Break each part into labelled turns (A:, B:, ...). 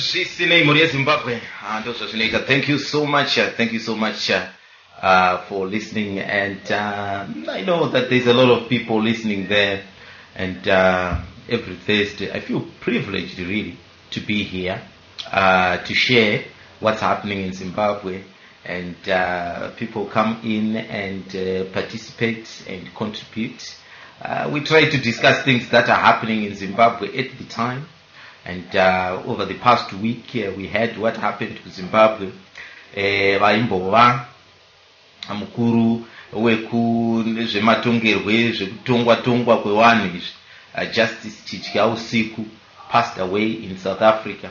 A: Zimbabwe. Thank you so much. Thank you so much for listening. And I know that there's a lot of people listening there. And every Thursday, I feel privileged really to be here to share what's happening in Zimbabwe. And people come in and participate and contribute. We try to discuss things that are happening in Zimbabwe at the time. And over the past week, we had what happened to Zimbabwe. Vaimbova mukuru weku zvematongerwe zvekutongwa kwevanhu Justice Chitya Usiku passed away in South Africa,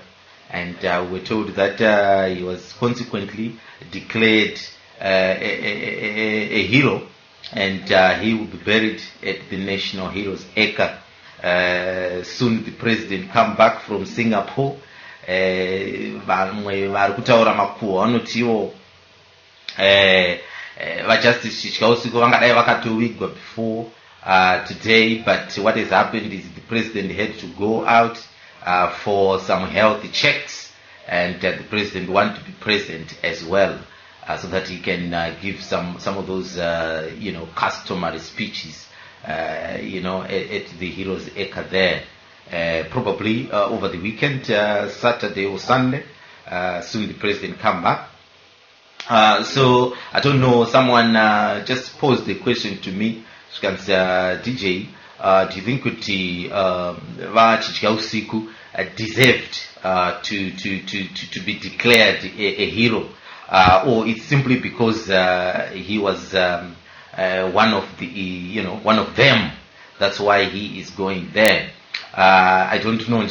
A: and we're told that he was consequently declared a hero, and he will be buried at the National Heroes Acre. Soon the president come back from Singapore. Vamwe vari kutaura makuhwa anotiwo vajustice Chitya Usiku vangadai vakatowigwa before today, but what has happened is the president had to go out for some health checks, and the president wanted to be present as well, so that he can give some of those customary speeches at the Heroes Acre there, probably over the weekend, Saturday or Sunday. Soon the president come back. So I don't know, someone just posed the question to me. DJ, do you think Chitya Usiku deserved to be declared a hero, or it's simply because he was one of them, that's why he is going there? I don't know.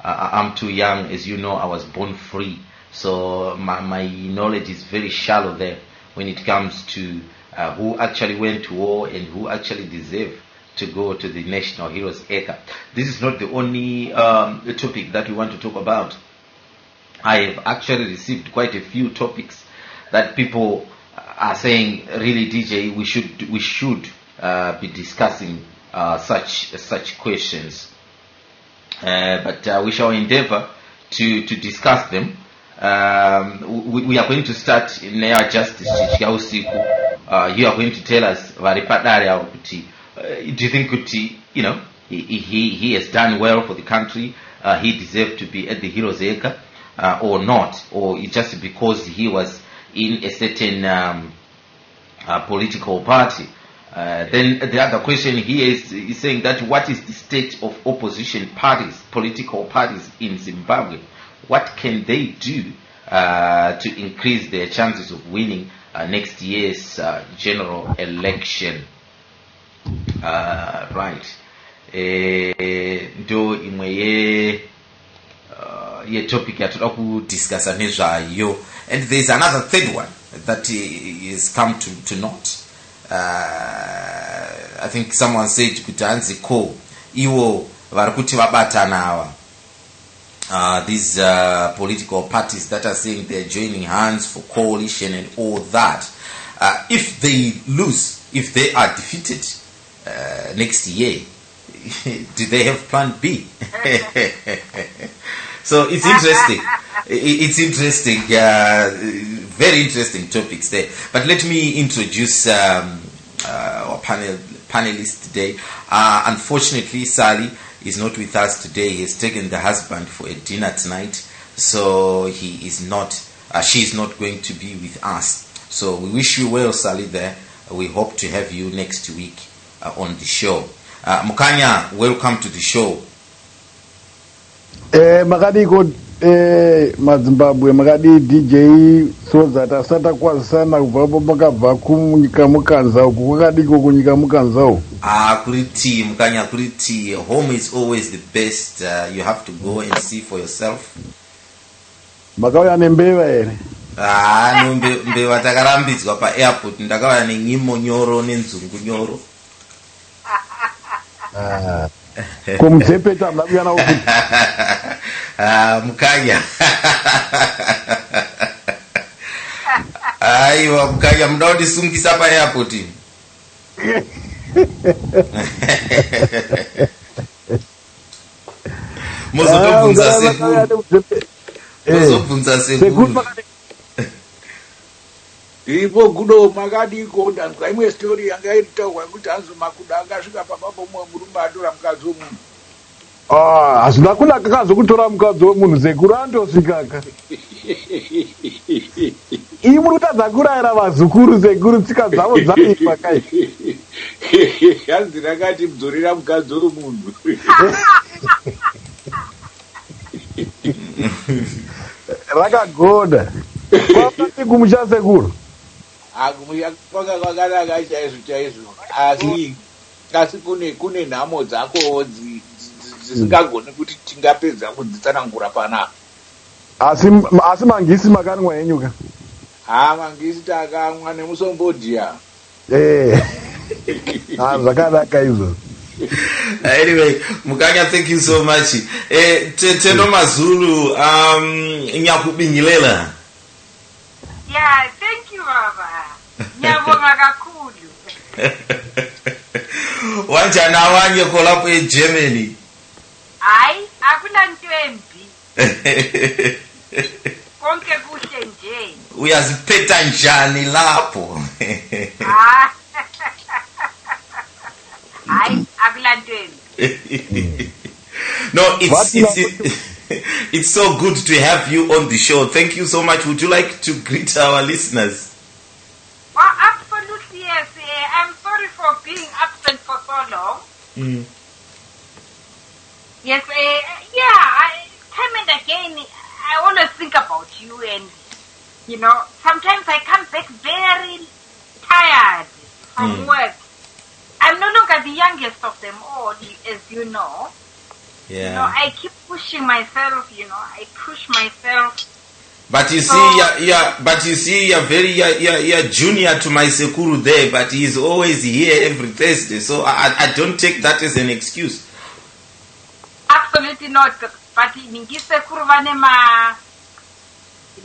A: I'm too young, as you know. I was born free, so my knowledge is very shallow there when it comes to who actually went to war and who actually deserved to go to the National Heroes Acre. This is not the only topic that we want to talk about. I have actually received quite a few topics that people are saying, really, DJ, we should be discussing such questions. But we shall endeavor to discuss them. We are going to start in our Justice Chitya Usiku. You are going to tell us, do you think he has done well for the country? He deserved to be at the Heroes Acre, or not? Or just because he was in a certain political party? Then the other question here is saying that what is the state of opposition parties, political parties in Zimbabwe? What can they do to increase their chances of winning next year's general election? Right. Ndo imwe ye topic yatoda kudiscussa nezvayo. And there's another third one that is come to naught. I think someone said kuti hanzi ko iwo vari kuti vabatana ava, these political parties that are saying they're joining hands for coalition and all that, if they lose, if they are defeated next year, do they have plan B? So it's interesting. It's interesting. Very interesting topics there. But let me introduce our panelist today. Unfortunately, Sally is not with us today. He has taken the husband for a dinner tonight, so he is not. She is not going to be with us. So we wish you well, Sally. There. We hope to have you next week on the show. Mukanya, welcome to the show.
B: Magadi good. Mazimbabwe Magadi DJ Sodza tasata kwa sana kubva pakabva kunyika mukanza uku kwakadiko kunyika mukanza
A: kuriti mukanya kuriti home is always the best. You have to go and see for yourself.
B: Makauya nembeva ere?
A: Mbeva takarambidzwa pa airport. Ndakauya nenyimo nyoro nenzungu nyoro.
B: Kumzepeta mnabia na ukuti.
A: Mukanya. Aiwa mukanya mdaudi sungisa pa airport. Mozotobvunza sekuru.
C: Ipo kudo makadi ko ndanzwa imwe story yanga iritaurwa kuti anzi Makuda akasvika papapo mumwe murume atora mukadzi womunhu.
B: Hazvina kunaka kazokutora mukadzi womunhu sekuru andosvikaka. Iyi muri kutadza kurayira vazukuru sekuru, tsika dzavo dzaipa kai.
C: Hanzi rakati mudzorera mukadzi womunhu.
B: Rakagoda. Kwakati kumusha sekuru.
C: Kumusha kwakanaka chaizvo. Asi kune nhamo dzakowo dzisingagoni kuti tingapedza kudzitsanangura panapa.
B: Asi mangisi makanwa enyuka.
C: Mangisi takamwa nemusombodhia.
B: Zvakanaka izvo.
A: Anyway, Mukanya, thank you so much. Teno Mazulu, Nyakubingilela.
D: Yeah, thank you, Baba. Nyabonga kakhulu.
A: Wanjani awanye kolapho eGermany?
D: Hayi, akuna nto embi. Konke kuhle nje.
A: Uyaziphetha njani lapho?
D: Hayi, akula nto embi.
A: No, it's so good to have you on the show. Thank you so much. Would you like to greet our listeners?
D: Oh, absolutely, yes. I'm sorry for being absent for so long. Yes, time and again, I always think about you, and, sometimes I come back very tired from work. I'm no longer the youngest of them all, as you know.
A: Yeah.
D: I keep pushing myself, I push myself.
A: But you see, you're junior to my Sekuru there, but he's always here every Thursday, so I don't take that as an excuse.
D: Absolutely not. But Sekuru Vanema,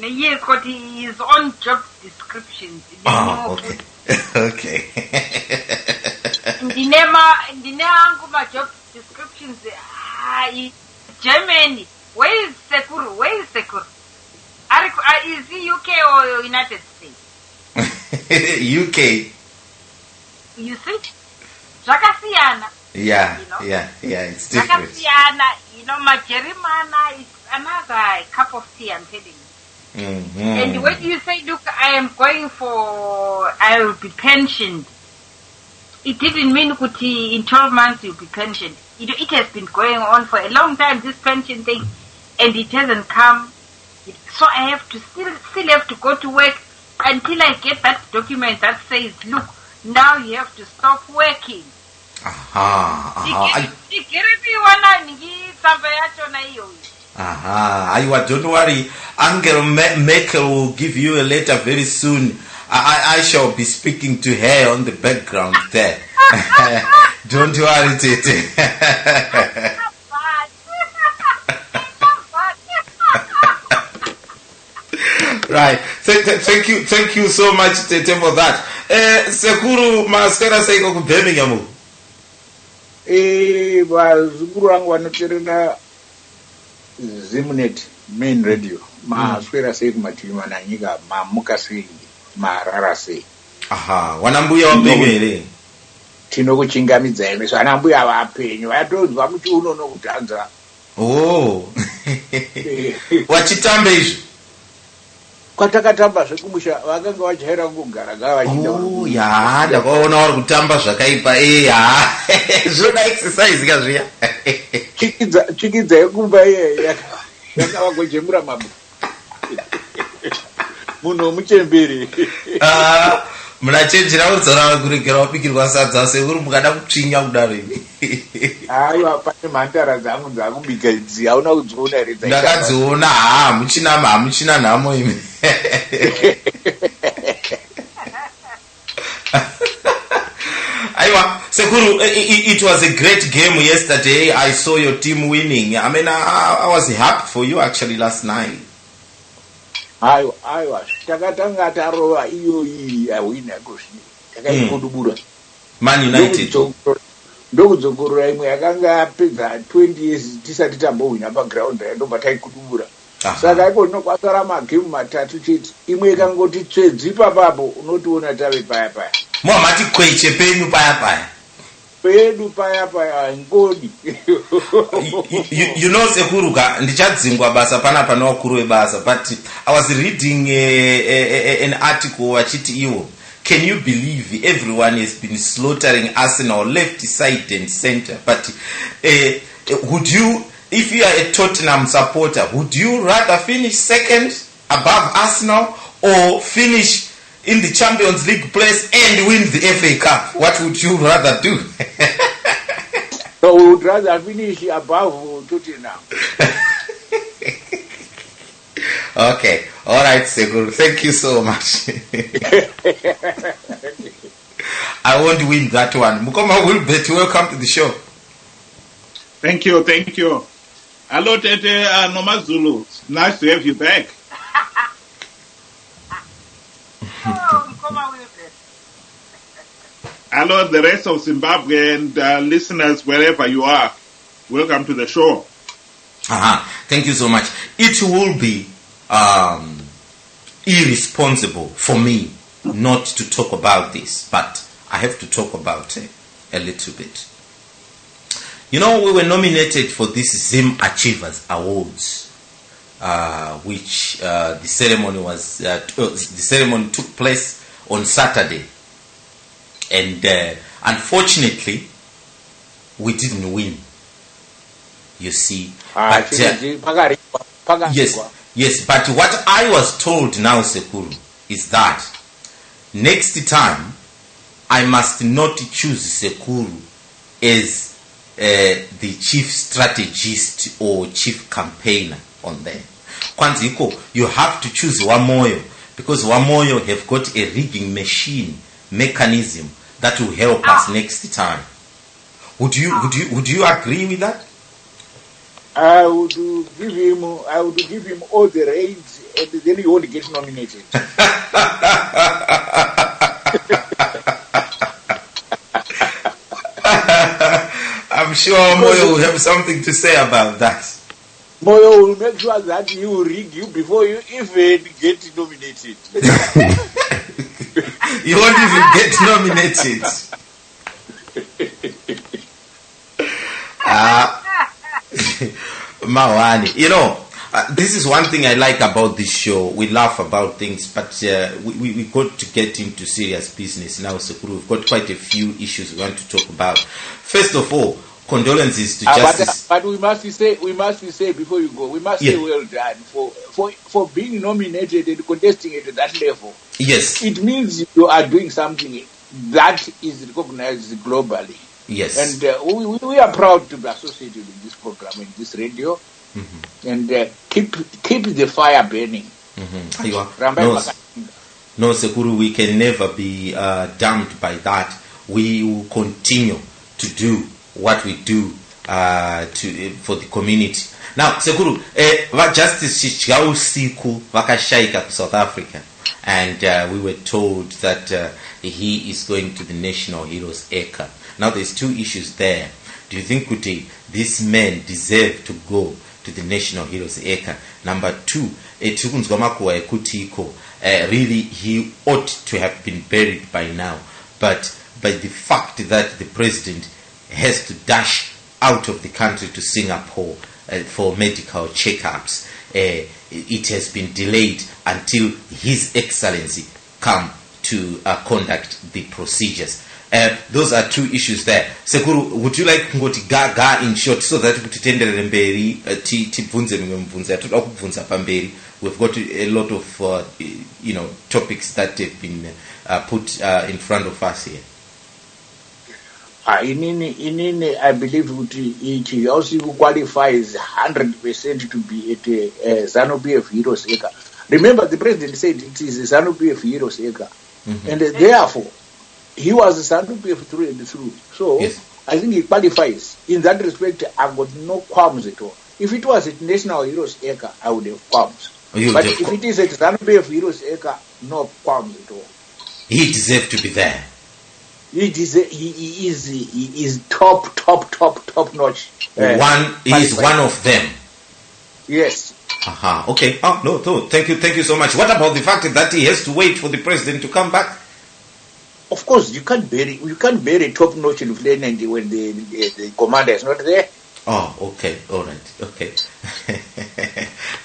D: he has got his own job descriptions.
A: Okay. Okay.
D: In the job descriptions, Germany. Where is Sekuru? Is he UK or United States?
A: UK.
D: You see? Jakasiana.
A: Yeah, it's different.
D: Jakasiana, Majerimana is another cup of tea, I'm telling you.
A: Mm-hmm.
D: And when you say, look, I will be pensioned, it didn't mean that in 12 months you'll be pensioned. It has been going on for a long time, this pension thing, and it hasn't come. So I have to still have to go to work until I get that document that says, look, now you have to stop working.
A: Don't worry. Angela Merkel will give you a letter very soon. I shall be speaking to her on the background there. Don't worry, Tete. Right. Thank you so much, Tete, for that. Sekuru Maskera Seiko ku Birmingham.
C: Vazukuru vangu vanoteerera Zimnet main radio. Maswera sei kumativi mana nyika, mamuka sei, marara sei.
A: Aha, wanambuya wapenyu here.
C: Tinokuchingamidza imi, so anambuya vapenyu vatonzwa muchiuno nokutadza.
A: Oh. Wachitambe izvo?
C: Kwatakatamba zvekumusha vakanga vachaira kugara gavachinda.
A: Oh, ya, ndakaona vari kutamba zvakaipa. Zvoda exercise kazviya.
C: Chikidza yekumba iye yakavagojemura mabu. Munhu muchemberi.
A: Munachenjera kudzora kuregera wapikirwa sadza sekuru mukada kutsvinya kudaro imi.
C: Aiwa, pane mhandara dzangu dzakubika idzi, hauna kudziona here?
A: Ndakadziona, hamuchina nhamo imi. Aiwa, Sekuru, it was a great game yesterday. I saw your team winning. I mean, I was happy for you actually last night.
C: Aiwa, takatanga tarova iyo iyi awina kusvi. Takaikudubura.
A: Man United.
C: ndokudzokororai imwe yakanga apedza 20 years tisati tambohwina paground ndobva taikudubura. Saka iko ndinokwasara magemu matatu chete, imwe ikangoti tsvedzi papapo unotiona tave paya paya.
A: Mwamati kweche penyu paya paya.
C: Pedu paya paya ngodi.
A: You know Sekuruka, ndichadzingwa basa panapa nawakuru webasa, but I was reading an article wachiti iwo. Can you believe everyone has been slaughtering Arsenal left, side and center? But would you, if you are a Tottenham supporter, would you rather finish second above Arsenal or finish in the Champions League place and win the FA Cup? What would you rather do?
C: So we would rather finish above Tottenham.
A: Okay, all right, Seguru. Thank you so much. I won't win that one. Mukoma Wilbert, welcome to the show.
E: Thank you. Hello, Tete Nomazulu. Nice to have you back. Hello, the rest of Zimbabwe and listeners wherever you are. Welcome to the show.
A: Thank you so much. It will be irresponsible for me not to talk about this, but I have to talk about it a little bit. You know, we were nominated for this Zim Achievers Awards, which the ceremony took place on Saturday, and unfortunately, we didn't win. You see, but yes. But what I was told now, Sekuru, is that next time I must not choose Sekuru as the chief strategist or chief campaigner on there. Kwanziko, you have to choose Wamoyo, because Wamoyo have got a rigging mechanism that will help us next time. Would you agree with that?
C: I would give him all the reins, and then he won't get nominated.
A: I'm sure Moyo will have something to say about that.
C: Moyo will make sure that he will rig you before you even get nominated.
A: You won't even get nominated. Mawani, you know, this is one thing I like about this show. We laugh about things, but we got to get into serious business now. So we've got quite a few issues we want to talk about. First of all, condolences to Justice.
C: But we must say before you go, we must say well done for being nominated and contesting at that level.
A: Yes,
C: it means you are doing something that is recognized globally.
A: Yes,
C: and we are proud to be associated with this program and this radio, and keep the fire burning.
A: No, Sekuru, we can never be damned by that. We will continue to do what we do for the community. Now, Sekuru, Justice Chichau Siku vakashaika to South Africa, and we were told that he is going to the National Heroes Acre. Now, there's two issues there. Do you think this man deserve to go to the National Heroes Acre? Number two, really he ought to have been buried by now, but by the fact that the president has to dash out of the country to Singapore for medical checkups, it has been delayed until His Excellency come to conduct the procedures. Those are two issues there. Sekuru, would you like to gaga in short so that we've got a lot of topics that have been put in front of us here?
C: I believe it also qualifies 100% to be at ZANU-PF Heroes Acre. Remember, the president said it is ZANU-PF Heroes Acre, and therefore he was ZANU-PF through and through. So yes. I think he qualifies. In that respect, I've got no qualms at all. If it was at National Heroes Acre, I would have qualms. But if it is at ZANU-PF Heroes Acre, no qualms at all.
A: He deserves to be there.
C: he is top notch.
A: He is one of them.
C: Yes.
A: Okay. Oh no. Thank you so much. What about the fact that he has to wait for the president to come back?
C: Of course, you can't bury top notch lieutenant when the commander is not there.
A: Oh, okay. All right. Okay.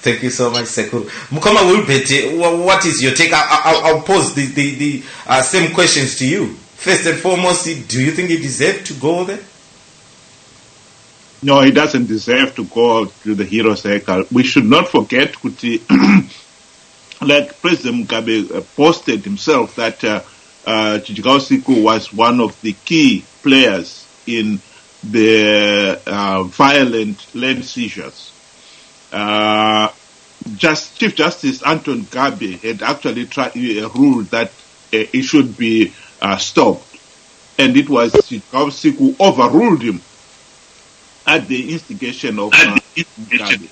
A: Thank you so much, Sekuru. Mukama Wilbete, what is your take? I'll pose the same questions to you. First and foremost, do you think he deserved to go there?
E: No, he doesn't deserve to go to the hero circle. We should not forget, Kuti, like President Mugabe posted himself that Chichikausiku was one of the key players in the violent land seizures. Chief Justice Anton Gabe had actually ruled that it should be stopped, and it was Chichikausiku who overruled him at the instigation of Gabe.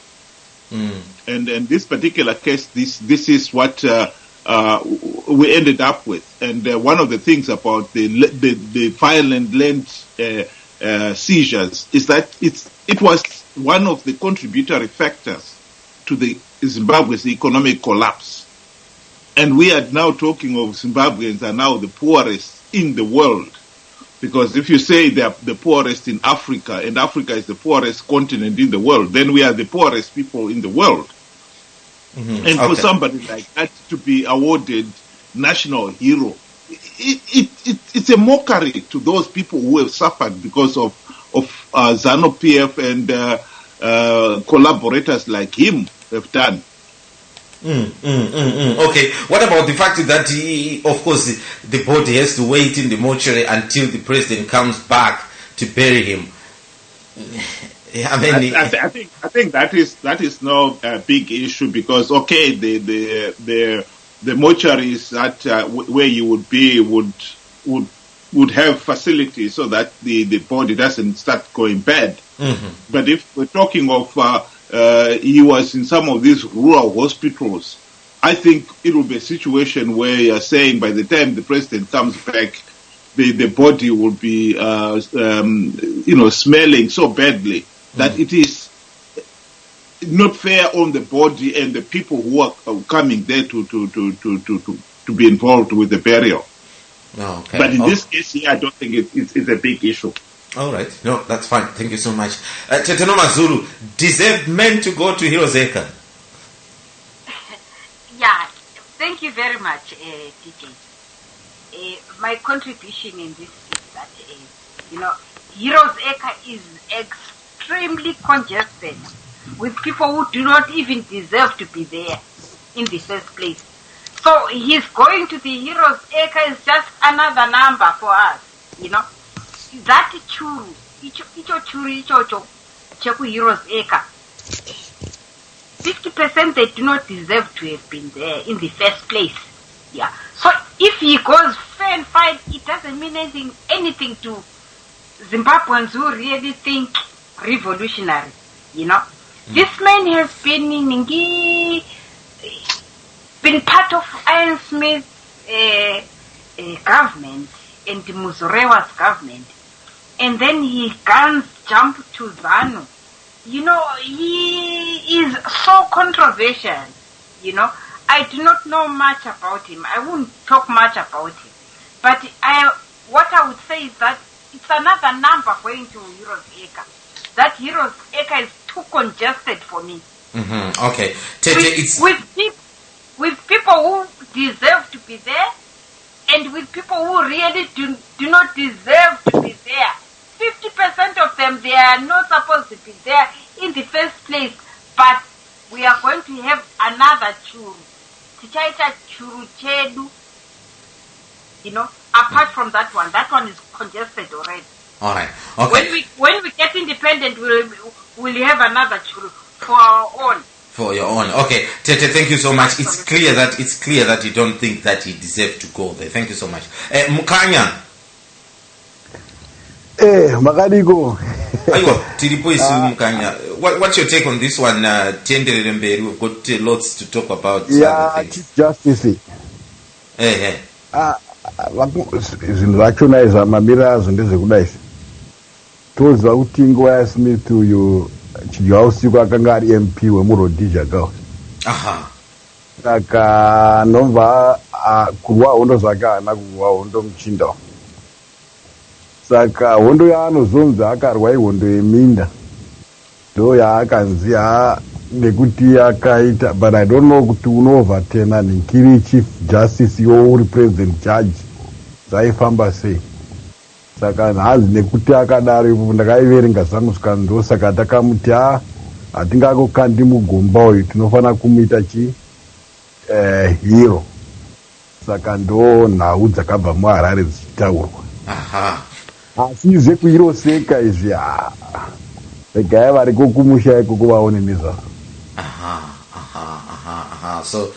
E: And this particular case, this is what we ended up with. And one of the things about the violent land seizures is that it was one of the contributory factors to the Zimbabwe's economic collapse. And we are now talking of Zimbabweans are now the poorest in the world. Because if you say they are the poorest in Africa, and Africa is the poorest continent in the world, then we are the poorest people in the world. And for somebody like that to be awarded national hero, it's a mockery to those people who have suffered because of ZANU-PF and collaborators like him have done.
A: Okay, what about the fact that of course, the body has to wait in the mortuary until the president comes back to bury him? I mean,
E: I think that is no big issue, because okay, the mortuaries that where you would be would have facilities so that the body doesn't start going bad. But if we're talking of he was in some of these rural hospitals, I think it will be a situation where you're saying by the time the president comes back, the body will be smelling so badly that it is not fair on the body and the people who are coming there to be involved with the burial.
A: Okay.
E: But in this case here, I don't think it's a big issue.
A: All right. No, that's fine. Thank you so much. Tetenoma Zulu, deserved men to go to Heroes Acre?
D: Yeah, thank you very much, DJ. My contribution in this is that, Heroes Acre is extremely congested with people who do not even deserve to be there in the first place. So his going to the Heroes Acre is just another number for us, That churu, icho cheku Heroes Acre. 50% they do not deserve to have been there in the first place. Yeah. So if he goes fair and fine, it doesn't mean anything to Zimbabweans who really think revolutionary. This man has been part of Iron Smith's government and Muzorewa's government, and then he can't jump to ZANU. He is so controversial. I do not know much about him. I won't talk much about him. But what I would say is that it's another number going to Heroes Acre. That Heroes Acre is too congested for me.
A: Okay.
D: With people who deserve to be there, and with people who really do not deserve to be there. 50% of them, they are not supposed to be there in the first place, but we are going to have another churu. Tichaita churu chedu. Apart from that one is congested already.
A: All right. Okay.
D: When we get independent, we'll have another churu for our own.
A: For your own. Okay. Tete, thank you so much. It's clear that you don't think that he deserved to go there. Thank you so much. Mukanya.
B: Makadiko.
A: Mukanya. What's your take on this one? We've got lots to talk about.
B: Yeah, Chief Justice. zvinhu zvachona izvi mamiriro azvo ndezvekudai. Toziva kuti nguva yaSmith uyu chidya usiku akanga ari MP wemuRhodesia Girls. Saka nobva kurwa hondo zvake haana kurwa hondo muchinda. Saka hondo yaanozonzi akarwa ihondo yeminda ndo yaakanzi nekuti akaita, but I don't know kuti unovatena nkiri chief justice uri president judge zvaifamba sei. Saka nhazi nekuti akadaro ndakaiverenga zvangu zvikanzo, saka takamuti hatingakokandi mugomba uyu, tinofanira kumuita hero. Saka ndo nhau dzakabva muHarare dzichitaurwa. Asi zvekuiroseka izvi regai variko kumusha ikoko vaone nezvazvo.
A: So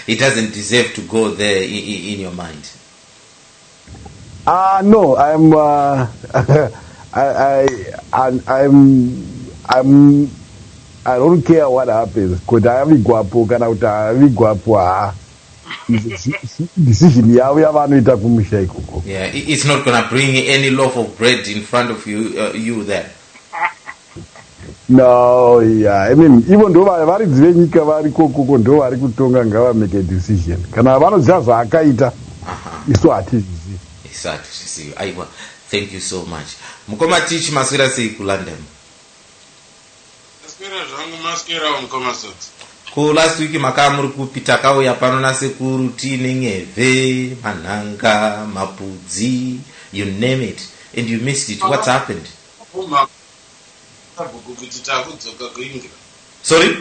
A: it doesn't deserve to go there in your mind.
B: No, I don't care what happens. Could I have guapo? Can I have guapo? Decision yavanoita kumusha ikoko.
A: Yeah, it's not gonna bring any loaf of bread in front of you there.
B: No, yeah, I mean, even though varidzi venyika vari kokoko ndo vari kutonga ngava make a decision. Kana vanoziva zvaakaita isu hatizvizivi.
A: Exactly. Aiwa, thank you so much. Mukoma Tichi maswera sei kuLondon?
F: Maswera zvangu maswera mukoma Sodza.
A: Ku last week makamuri kupita kauya pano nasekuru tine nyeve, manhanga, mapudzi, you name it, and you missed it. What's happened? Sorry?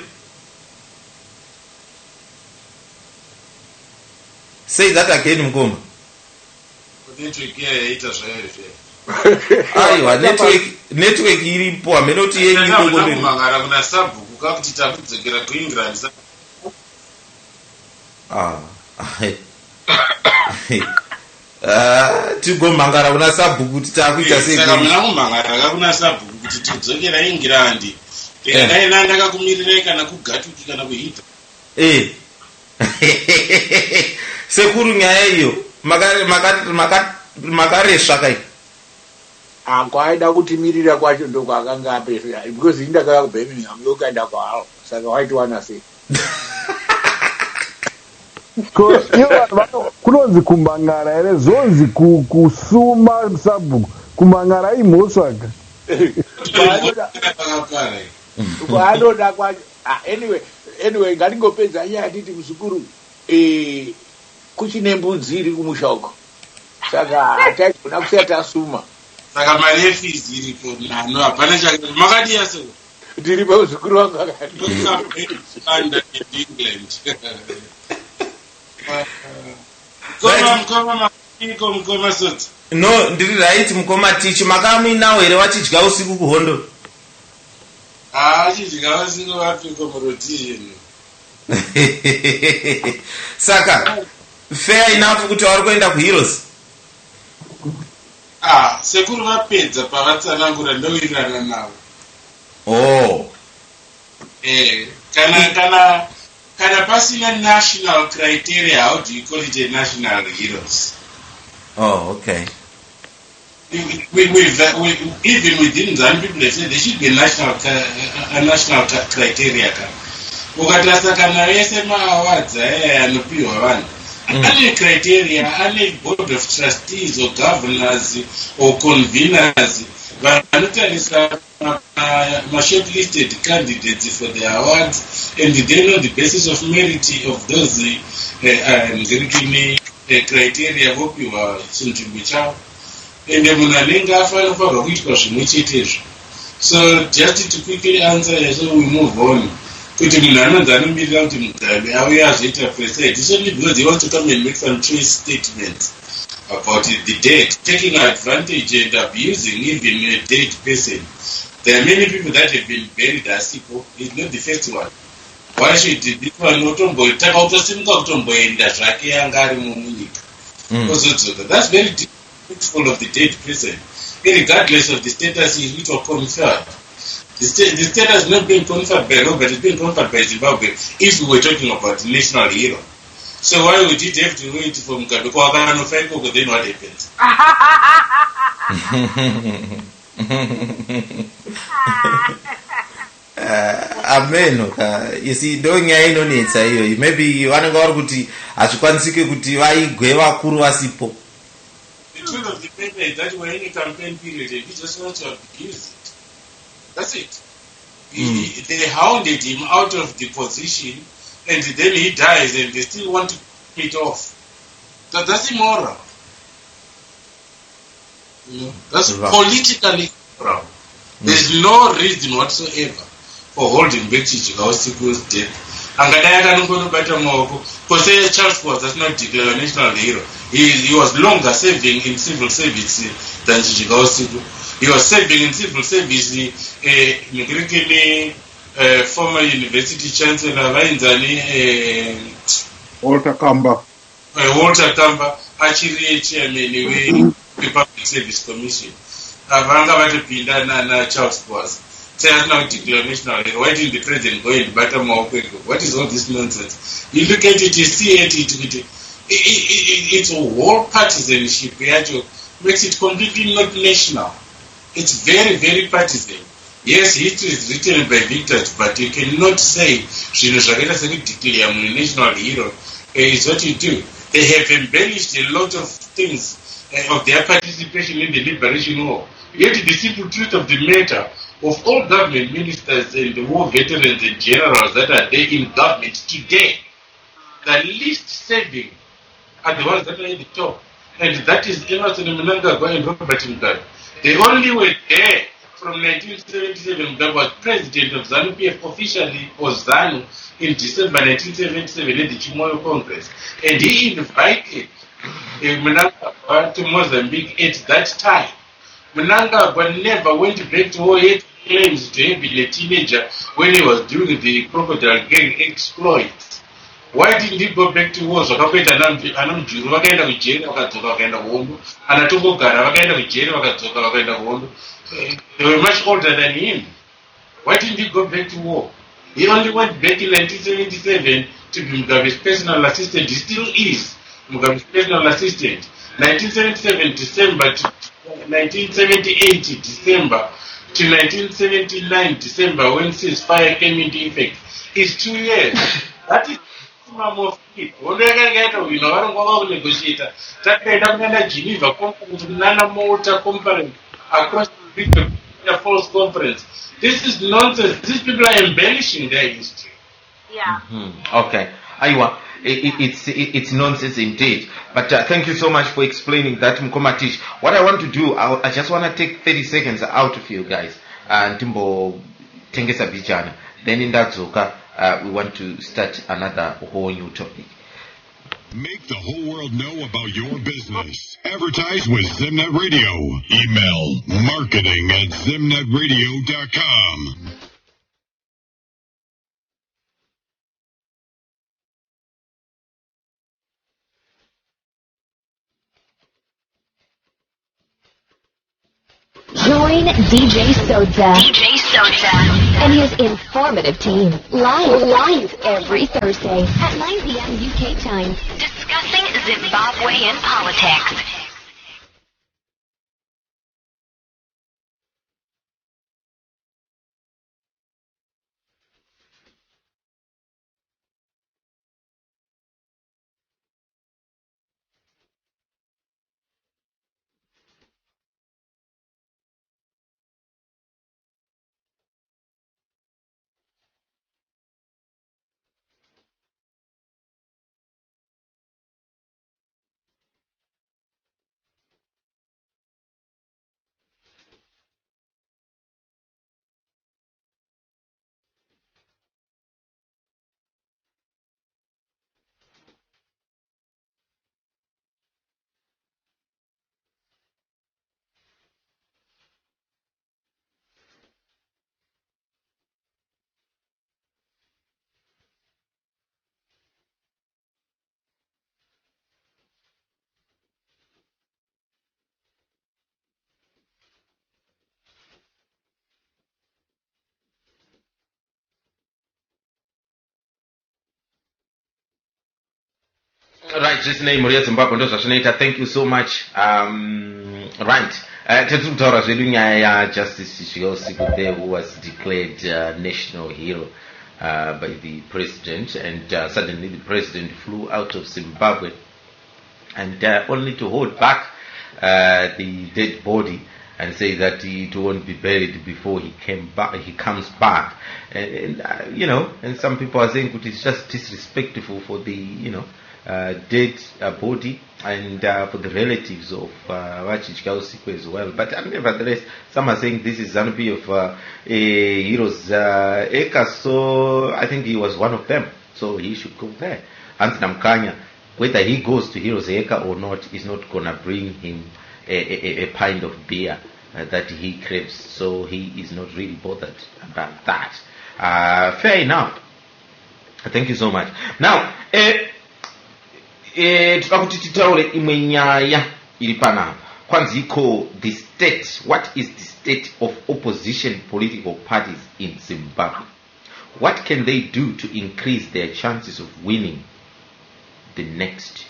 A: Say that again, Mukoma. Aiwa, network iripo amenoti yenyu
F: kumangara kuna sabhuku kakuti takudzokera kuEngland.
A: Tigomangara kuna sabhuku kuti takuita sei?
F: Saka muna kumangara kuna sabhuku kuti tidzokera England. Tikadai ndakakumirirei kana kugatuki kana kuhita.
A: Sekuru nyaya iyo makaresva kai?
C: Kwaida kutimirira kwacho ndo kwakanga apera because indakaya kuBirmingham yokaenda kwawo, saka waitiwana sei?
B: Kunonzi kumangara here, zonzi kusuma sabhuku, kumangara imhosvaka.
C: Kwaanoda kwacho. Anyway, ngatingopedza iye atiti muzukuru kuchine mbudzi iri kumusha uko, saka taigona kusiya tasuma.
F: Saka mari yefizi iripo nano hapana chake makati yase
C: ndiri pamuzukuru wangu
F: akanda England. Mukoma Sodza.
A: No, ndiri right Mukoma Tichi, makamuinawo here wachidya usiku kuhondo?
F: Chidya usiku vapiko muRhodesia.
A: Saka fair enough kuti vari kuenda kuHeroes?
F: Sekuru vapedza pavatsanangura ndowirirana navo. Kana pasina national criteria, how do you call it a national heroes?
A: Okay.
F: Even within Zan people they say there should be a national criteria. Ukatarisa kana vese maawards anopiwa vanhu ane criteria, ane board of trustees or governors or conveners vanotarisa shortlisted candidates for the awards, and they know the basis of merit of those criteria vopiwa chinzvimbo chavo, ende munhu anenge afanofanirwa kuitwa zvimwe chetezvo. So just to quickly answer, so we move on. Kuti munhu anonzi anomirira kuti Mugabe auye azoita president, it's only because he wants to come and make some choice statements about the dead, taking advantage and abusing even a dead person. There are many people that have been buried as people. He's not the first one. Why should this one not taka utosimuka kutomboenda zvake yanga ari munyika? That's very difficult of the dead person, regardless of the status which was conferred. The status not being conferred by Robert, it's being conferred by Zimbabwe if we were talking about national hero. So why would it have to wait for Mugabe? Then what happens?
A: Amen. You see, ndonyaya inonetsa iyoyi. Maybe vanenge vari kuti hazvikwanisike kuti vaigwe vakuru vasipo.
F: The truth of the matter is that we're in a campaign period and he just wants to abuse it. That's it. They hounded him out of the position and then he dies and they still want to pay it off. That's immoral. You know, that's politically immoral. There's no reason whatsoever for holding back Chichikausi's death. Angadai akanongonobata maoko. Because Charles Sodza does not declare a national hero. He was longer serving in civil service than Chichikausiku. He was serving in civil service former university chancellor
E: Walter Kamba.
F: Walter Kamba achiri chairman wepublic service commission. Vanga vatopinda na Charles Sodza. Say has now declared national hero. Why didn't the president go and batter Maokweko? What is all this nonsense? You look at it, you see it's a whole partisanship. Makes it completely not national. It's very, very partisan. Yes, history is written by victors, but you cannot say declare a national hero is what you do. They have embellished a lot of things of their participation in the liberation war. Yet the simple truth of the matter, of all government ministers and the war veterans and generals that are there in government today, the least serving are the ones that are at the top. And that is Emerson Mnangagwa and Robert Mugabe. They only were there from 1977. Mugabe was president of ZANU-PF officially, or ZANU, in December 1977 at the Chimoyo Congress. And he invited Mnangagwa to Mozambique at that time. Mnangagwa never went back to war, yet claims to have been a teenager when he was doing the crocodile gang exploits. Why didn't he go back to war? Zvakakuita anamujuru vakaenda kujeri vakadzoka vakaenda kuhondo, anatongogara vakaenda kujeri vakadzoka vakaenda kuhondo. They were much older than him. Why didn't he go back to war? He only went back in 1977 to be Mugabe's personal assistant. He still is Mugabe's personal assistant. 1977 December to 1978 December to 1979 December, when ceasefire came into effect, is 2 years. That is the maximum of it. Geneva conference, Malta conference, across the region, a false conference. This is nonsense. These people are embellishing their history.
D: Yeah.
A: Okay. Aiwa, it's nonsense indeed. But thank you so much for explaining that, Mkomatish. What I want to do, I just want to take 30 seconds out of you guys. Timbo Tengesa Bijana. Then in that Zoka, we want to start another whole new topic.
G: Make the whole world know about your business. Advertise with Zimnet Radio. Email marketing@zimnetradio.com.
H: Join DJ Sodza and his informative team live every Thursday at 9 p.m. UK time, discussing Zimbabwean politics.
A: Right, just name Maria Zimbabwe Ndozvazvinoita. Thank you so much. Right. Tetutaura zvedu nyaya yaJustice Chiyosiku there, who was declared national hero by the president, and suddenly the president flew out of Zimbabwe, and only to hold back the dead body and say that it won't be buried before he comes back. And and some people are saying that it's just disrespectful for the dead body and for the relatives of Chiyosiku as well. But nevertheless, some are saying this is ZANU-PF of Heroes Eka, so I think he was one of them, so he should go there. Hans Namkanya, whether he goes to Heroes Eka or not, is not going to bring him a pint of beer that he craves, so he is not really bothered about that. Fair enough. Thank you so much. Now, titaure imwe nyaya iri panapa. Kwanziko, the state. What is the state of opposition political parties in Zimbabwe? What can they do to increase their chances of winning the next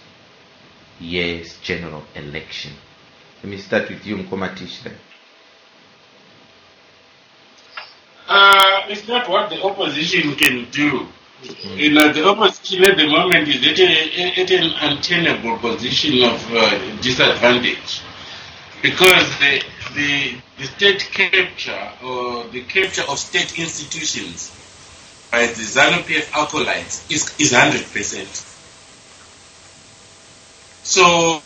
A: year's general election? Let me start with you, Mkomatish.
F: It's not what the opposition can do. The opposition at the moment is at an untenable position of disadvantage, because the state capture or the capture of state institutions by the ZANU-PF acolytes is 100%. So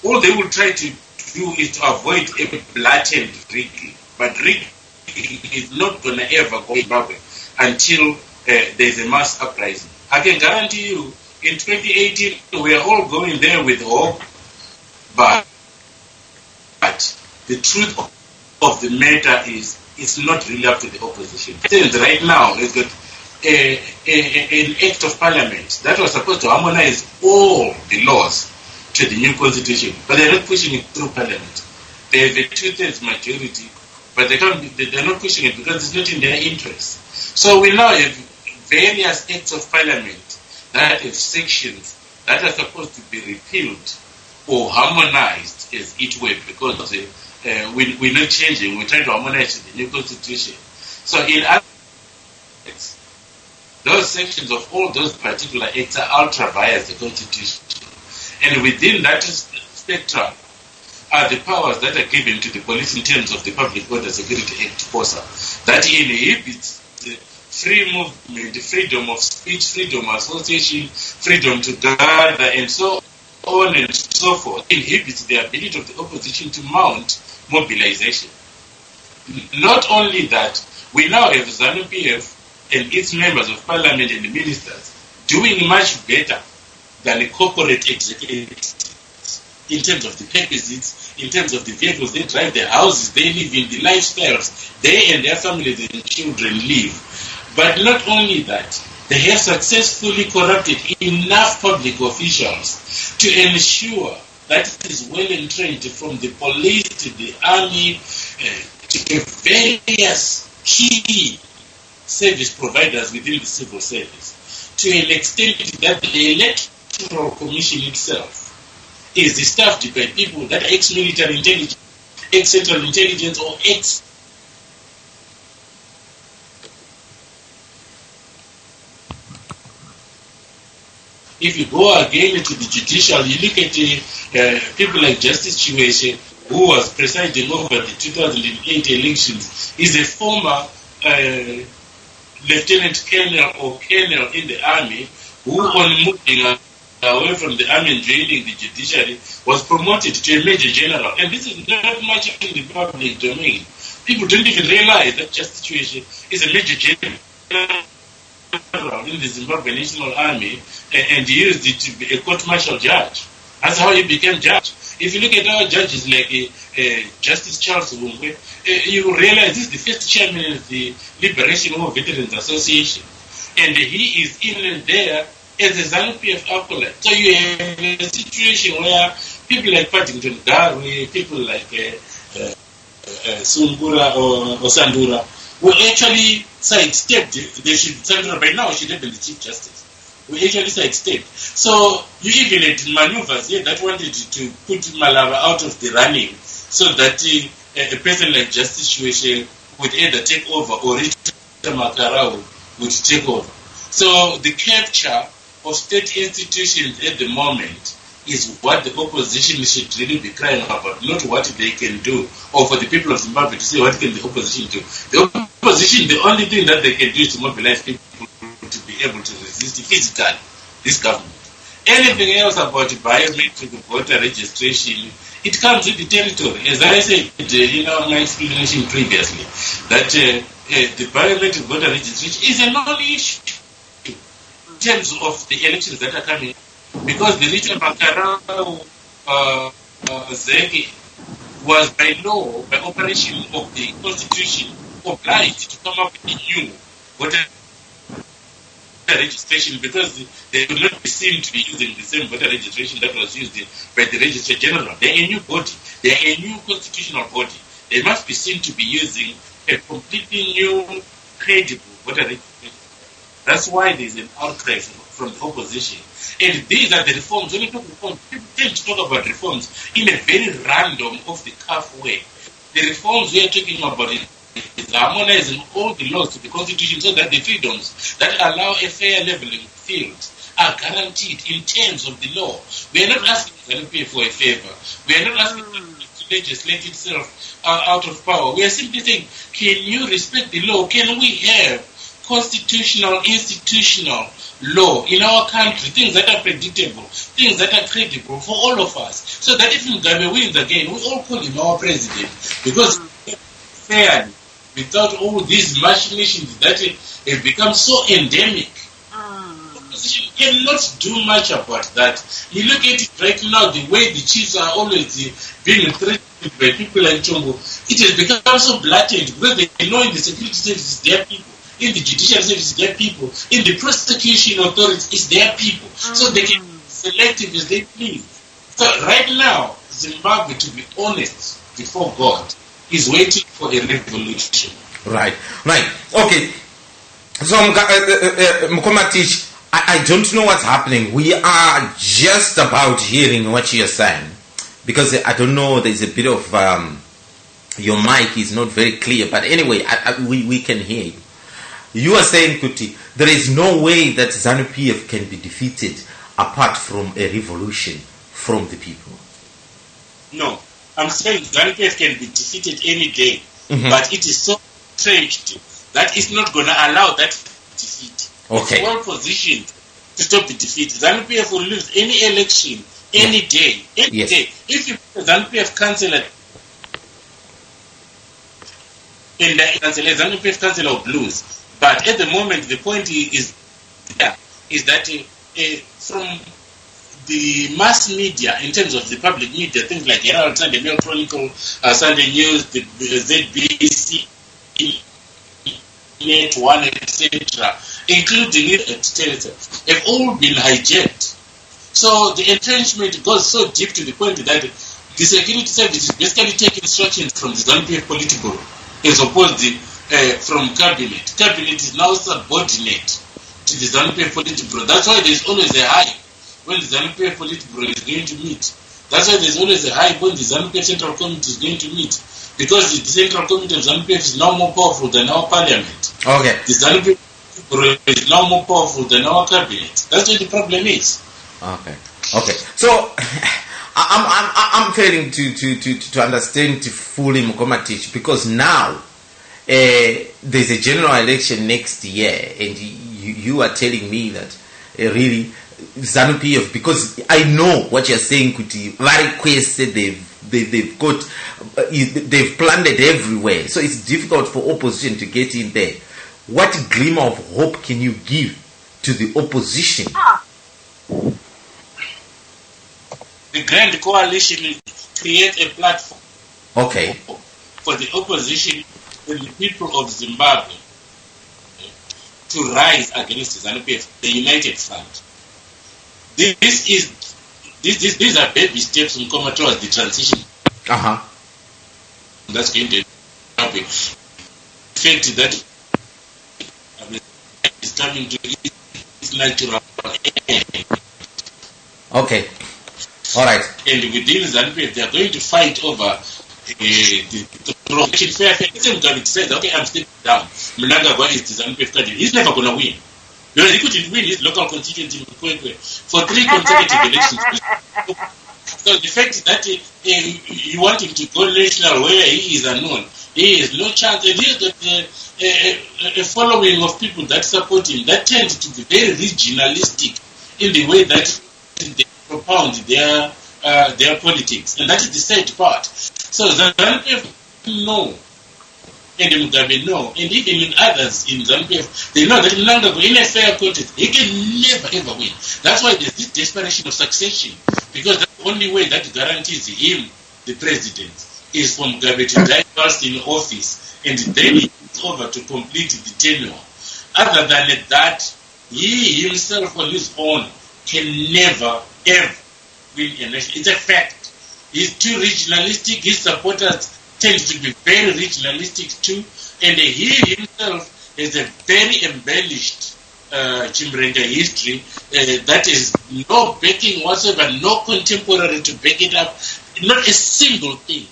F: all they will try to do is to avoid a blatant rigging, but rigging is not going to ever go Zimbabwe until there's a mass uprising. I can guarantee you, in 2018, we are all going there with hope, but the truth of the matter is, it's not really up to the opposition. Right now, it's got an act of parliament that was supposed to harmonize all the laws to the new constitution, but they're not pushing it through parliament. They have a 2/3 majority, but they're not pushing it because it's not in their interest. So we now have various acts of parliament that have sections that are supposed to be repealed or harmonized as it were, because we're not changing, we're trying to harmonize the new constitution. So in other words, those sections of all those particular acts are ultra biased the constitution. And within that spectrum are the powers that are given to the police in terms of the Public Order Security Act, POSA, that inhibits the free movement, freedom of speech, freedom of association, freedom to gather, and so on and so forth, inhibits the ability of the opposition to mount mobilization. Not only that, we now have ZANU-PF and its members of parliament and the ministers doing much better than a corporate executive in terms of the perquisites, in terms of the vehicles they drive, the houses they live in, the lifestyles they and their families and children live. But not only that, they have successfully corrupted enough public officials to ensure that it is well entrenched, from the police to the army to various key service providers within the civil service, to an extent that the Electoral Commission itself is staffed by people that are ex-military intelligence, ex-central intelligence, or ex. If you go again to the judicial, you look at people like Justice Chiwese, who was presiding over the 2008 elections, is a former lieutenant colonel or colonel in the army, who, on moving away from the army and joining the judiciary, was promoted to a major general. And this is not much in the public domain. People don't even realize that Justice Chiwese is a major general in the Zimbabwe National Army, and he used it to be a court-martial judge. That's how he became judge. If you look at our judges like Justice Charles Wungwe, you realize this is the first chairman of the Liberation War Veterans Association, and he is in and there as a ZANU-PF acolyte. So you have a situation where people like Paddington Garwe, people like Sungura or Sandura, were actually sidestepped. Sandura by now should have been the Chief Justice. we actually sidestepped. So you even had maneuvers here that wanted to put Malava out of the running so that a person like Justice Shweshe would either take over or Rita Makarau would take over. So the capture of state institutions at the moment is what the opposition should really be crying about, not what they can do, or for the people of Zimbabwe to say what can the opposition do. The opposition, the only thing that they can do is to mobilize people to be able to resist physically this government. Anything else about biometric voter registration, it comes with the territory. As I said in my explanation previously, that the biometric voter registration is a non-issue in terms of the elections that are coming, because the Rita Makarau Zeki was by law, by operation of the Constitution, obliged to come up with a new voter registration, because they would not be seen to be using the same voter registration that was used by the Registrar General. They are a new body. They are a new constitutional body. They must be seen to be using a completely new, credible voter registration. That's why there is an outcry from the opposition. And these are the reforms. When you talk reforms, people tend to talk about reforms in a very random, off-the-cuff way. The reforms we are talking about is harmonizing all the laws to the Constitution so that the freedoms that allow a fair leveling field are guaranteed in terms of the law. We are not asking ZANU-PF for a favor. We are not asking them to legislate itself out of power. We are simply saying, can you respect the law? Can we have constitutional, institutional law in our country, things that are predictable, things that are credible for all of us, so that if Mugabe wins again, we all call him our president, because fairly, without all these machinations that have become so endemic, opposition cannot do much about that. You look at it right now, the way the chiefs are always being threatened by people like Chombo, it has become so blatant, because they know in the security services their people, in the judicial service, their people, in the prosecution authorities, it's their people. So they can be selective as they please. So right now, Zimbabwe, to be honest before God, is waiting for a revolution.
A: Right. Okay. So, Mkomatich, I don't know what's happening. We are just about hearing what you're saying, because I don't know, there's a bit of, your mic is not very clear, but anyway, we can hear you. You are saying, Kuti, there is no way that ZANU-PF can be defeated apart from a revolution from the people. No,
F: I'm saying ZANU-PF can be defeated any day, but it is so entrenched that it's not going to allow that defeat.
A: Okay.
F: It's well positioned to stop the defeat. ZANU-PF will lose any election, any day, any day. If you ZANU-PF councillor in the ZANU-PF councillor will lose. But at the moment, the point is that from the mass media, in terms of the public media, things like Herald, Sunday Mail Chronicle, Sunday News, the ZBC, Net One, etc., including it at Television, have all been hijacked. So the entrenchment goes so deep to the point that the security service is basically taking instructions from the ZANU-PF political, as opposed to from cabinet. Cabinet is now subordinate to the ZANU-PF Politburo. That's why there's always a high when the ZANU-PF Politburo is going to meet. That's why there's always a high when the ZANU-PF Central Committee is going to meet. Because the Central Committee of ZANU-PF is now more powerful than our parliament.
A: Okay.
F: The ZANU-PF Politburo is now more powerful than our cabinet. That's what the problem is.
A: Okay. So I'm failing to understand fully, Mkomatich, because now there's a general election next year, and you are telling me that really ZANU-PF, because I know what you're saying, Kuti, very requested, they've got they've planted everywhere, so it's difficult for opposition to get in there. What glimmer of hope can you give to the opposition?
F: The Grand Coalition create a platform for the opposition and the people of Zimbabwe to rise against ZANU-PF, the United Front. These are baby steps in coming towards the transition. That's going to happen. The fact that is coming to its natural
A: Okay. All right.
F: And within ZANU-PF, they are going to fight over the protection fair. Let's say Mugabe decides, okay, I'm stepping down. Mnangagwa is the ZANU-PF candidate. He's never going to win. Because he couldn't win his local constituency in Kwekwe for 3 consecutive elections. So the fact that you want him to go national where he is unknown, he has no chance. And he's got a following of people that support him that tend to be very regionalistic in the way that they propound their politics. And that is the sad part. So ZANU-PF know, and Mugabe know, and even others in ZANU-PF, they know that Mnangagwa in a fair contest, he can never ever win. That's why there's this desperation of succession, because that's the only way that guarantees him the president is for Mugabe to die first in office, and then it's over to complete the tenure. Other than that, he himself on his own can never ever win an election. It's a fact. He's too regionalistic. His supporters tend to be very regionalistic too, and he himself has a very embellished Chimrenga history that is no backing whatsoever, no contemporary to back it up, not a single thing.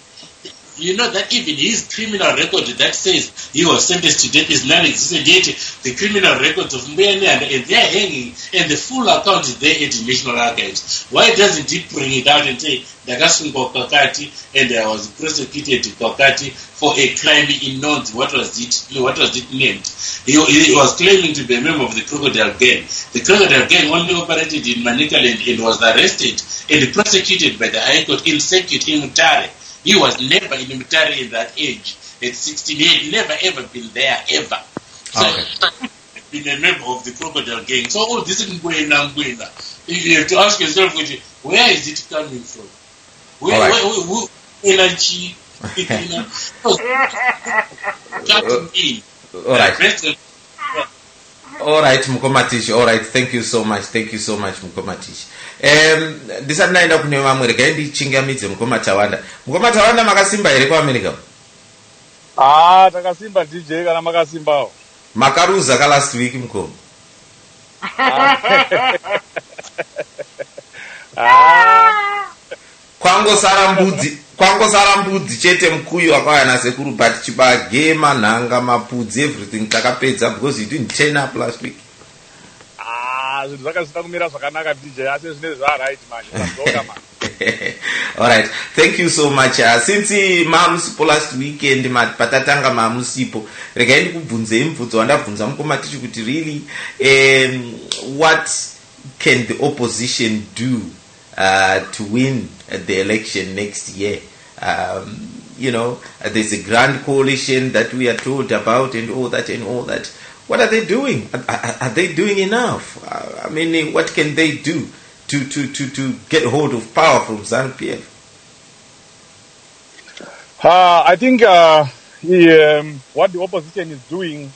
F: You know that even his criminal record that says he was sentenced to death is non-existent, yet the criminal records of Mbene and they're hanging, and the full account is there at the National Archives. Why doesn't he bring it out and say, Dagasungo Kakati, and I was prosecuted to Kakati for a crime in North? What was it named? He was claiming to be a member of the Crocodile Gang. The Crocodile Gang only operated in Manicaland and was arrested and prosecuted by the High Court in circuit in Mutare. He was never in the military at that age. At 16, he had never ever been there, ever. So, been a member of the Crocodile Gang. So all this is Ngwena. You have to ask yourself, where is it coming from? Who energy?
A: All right. All right, Mukomatish. All right, thank you so much, Mukomatish. Ndisati naenda kune vamwe regai ndichingamidze Mukomatawanda. Mukomatawanda makasimba here kuAmerica?
I: Takasimba DJ kana makasimbawo.
A: Makaruza ka last week Mukoma. Kwangosara mbudzi chete mkuyu wakauya nasekuru, but chibage, manhanga, mapudzi, everything takapedza because you didn't turn up last week.
I: Zvinhu zvakazvita kumira zvakanaka DJ, asi zvine zvaright manje tazvoona man.
A: All right, thank you so much. Since mamusipo last weekend patatanga mamusipo, regai ndikubvunzei mubvunzo wandabvunza Mukomatichi kuti really what can the opposition do to win the election next year? You know, there's a grand coalition that we are told about and all that. What are they doing? Are they doing enough? I mean, what can they do to get hold of power from ZANU-PF?
I: I think what the opposition is doing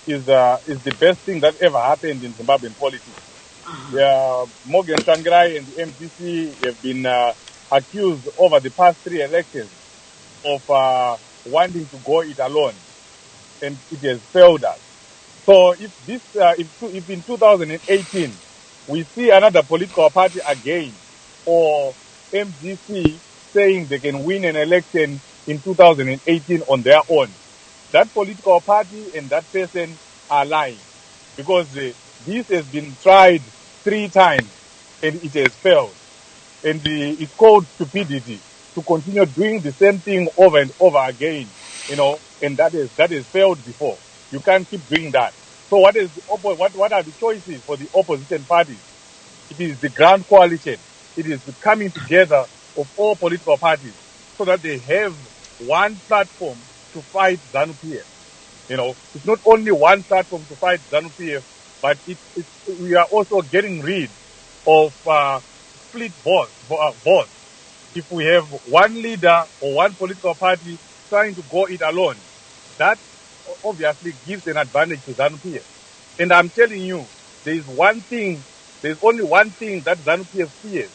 I: is the best thing that ever happened in Zimbabwean politics. Morgan Tsvangirai and the MDC have been accused over the past 3 elections of wanting to go it alone, and it has failed us. So if in 2018 we see another political party again, or MDC saying they can win an election in 2018 on their own, that political party and that person are lying, because this has been tried 3 times and it has failed. And it's called stupidity to continue doing the same thing over and over again, you know, and that has failed before. You can't keep doing that. So what are the choices for the opposition parties? It is the grand coalition. It is the coming together of all political parties so that they have one platform to fight ZANU-PF. You know, it's not only one platform to fight ZANU-PF, but we are also getting rid of split votes. If we have one leader or one political party trying to go it alone, that obviously gives an advantage to ZANU-PF. And I'm telling you, there's only one thing that ZANU-PF fears.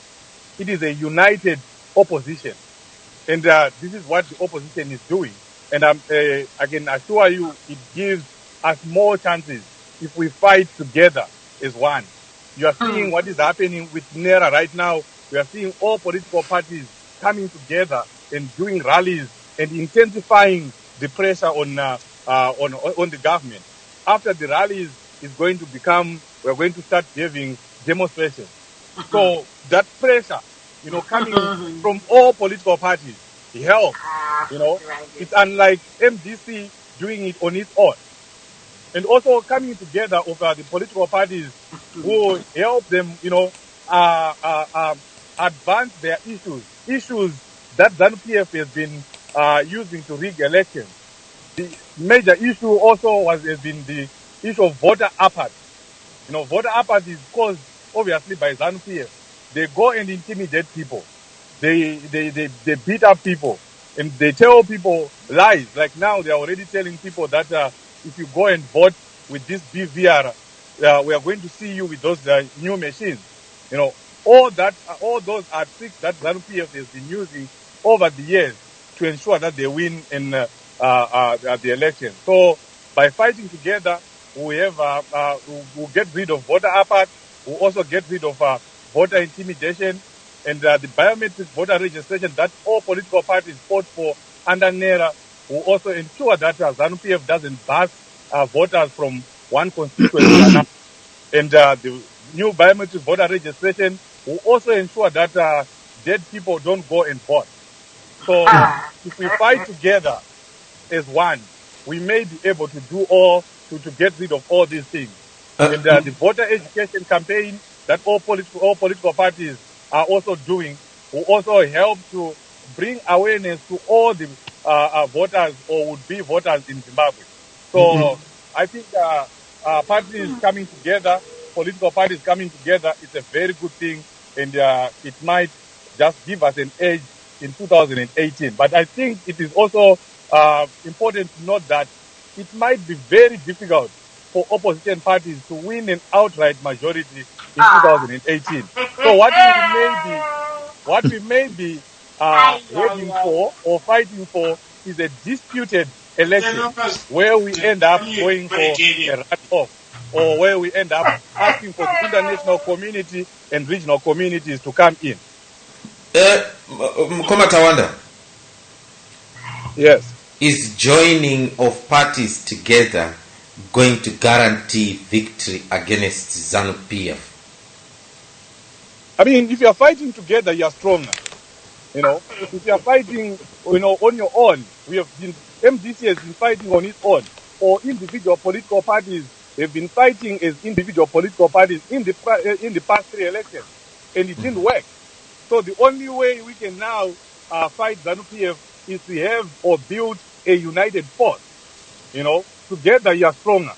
I: It is a united opposition. And this is what the opposition is doing. And I can assure you, it gives us more chances if we fight together as one. You are seeing what is happening with NERA right now. We are seeing all political parties coming together and doing rallies and intensifying the pressure on the government. After the rallies is going to become, we're going to start having demonstrations. So that pressure, coming from all political parties, helps. It's unlike MDC doing it on its own. And also coming together of the political parties who help them, advance their issues that ZANU-PF has been using to rig elections. The major issue also has been the issue of voter apathy. Voter apathy is caused obviously by ZANU-PF. They go and intimidate people. They beat up people, and they tell people lies. Like now, they are already telling people that if you go and vote with this BVR, we are going to see you with those new machines. All those are tricks that ZANU-PF has been using over the years to ensure that they win in the election. So by fighting together, we'll get rid of voter apathy. We'll also get rid of voter intimidation and the biometric voter registration that all political parties fought for under NERA will also ensure that ZANU-PF doesn't bust voters from one constituency to another. And the new biometric voter registration will also ensure that dead people don't go and vote. So if we fight together as one, we may be able to do to get rid of all these things. And the voter education campaign that all political parties are also doing will also help to bring awareness to all the voters or would-be voters in Zimbabwe. So I think parties coming together, political parties coming together, is a very good thing, and it might just give us an edge in 2018. But I think it is also important to note that it might be very difficult for opposition parties to win an outright majority in 2018. So what we may be heading for or fighting for is a disputed election where we end up going for a runoff, or where we end up asking for the international community and regional communities to come in.
A: Tawanda.
I: Yes.
A: Is joining of parties together going to guarantee victory against ZANU-PF?
I: I mean, if you are fighting together, you are stronger. If you are fighting, on your own, MDC has been fighting on its own, or individual political parties have been fighting as individual political parties in the past 3 elections, and it didn't work. So the only way we can now fight ZANU-PF is to have or build a united force. Together you are stronger.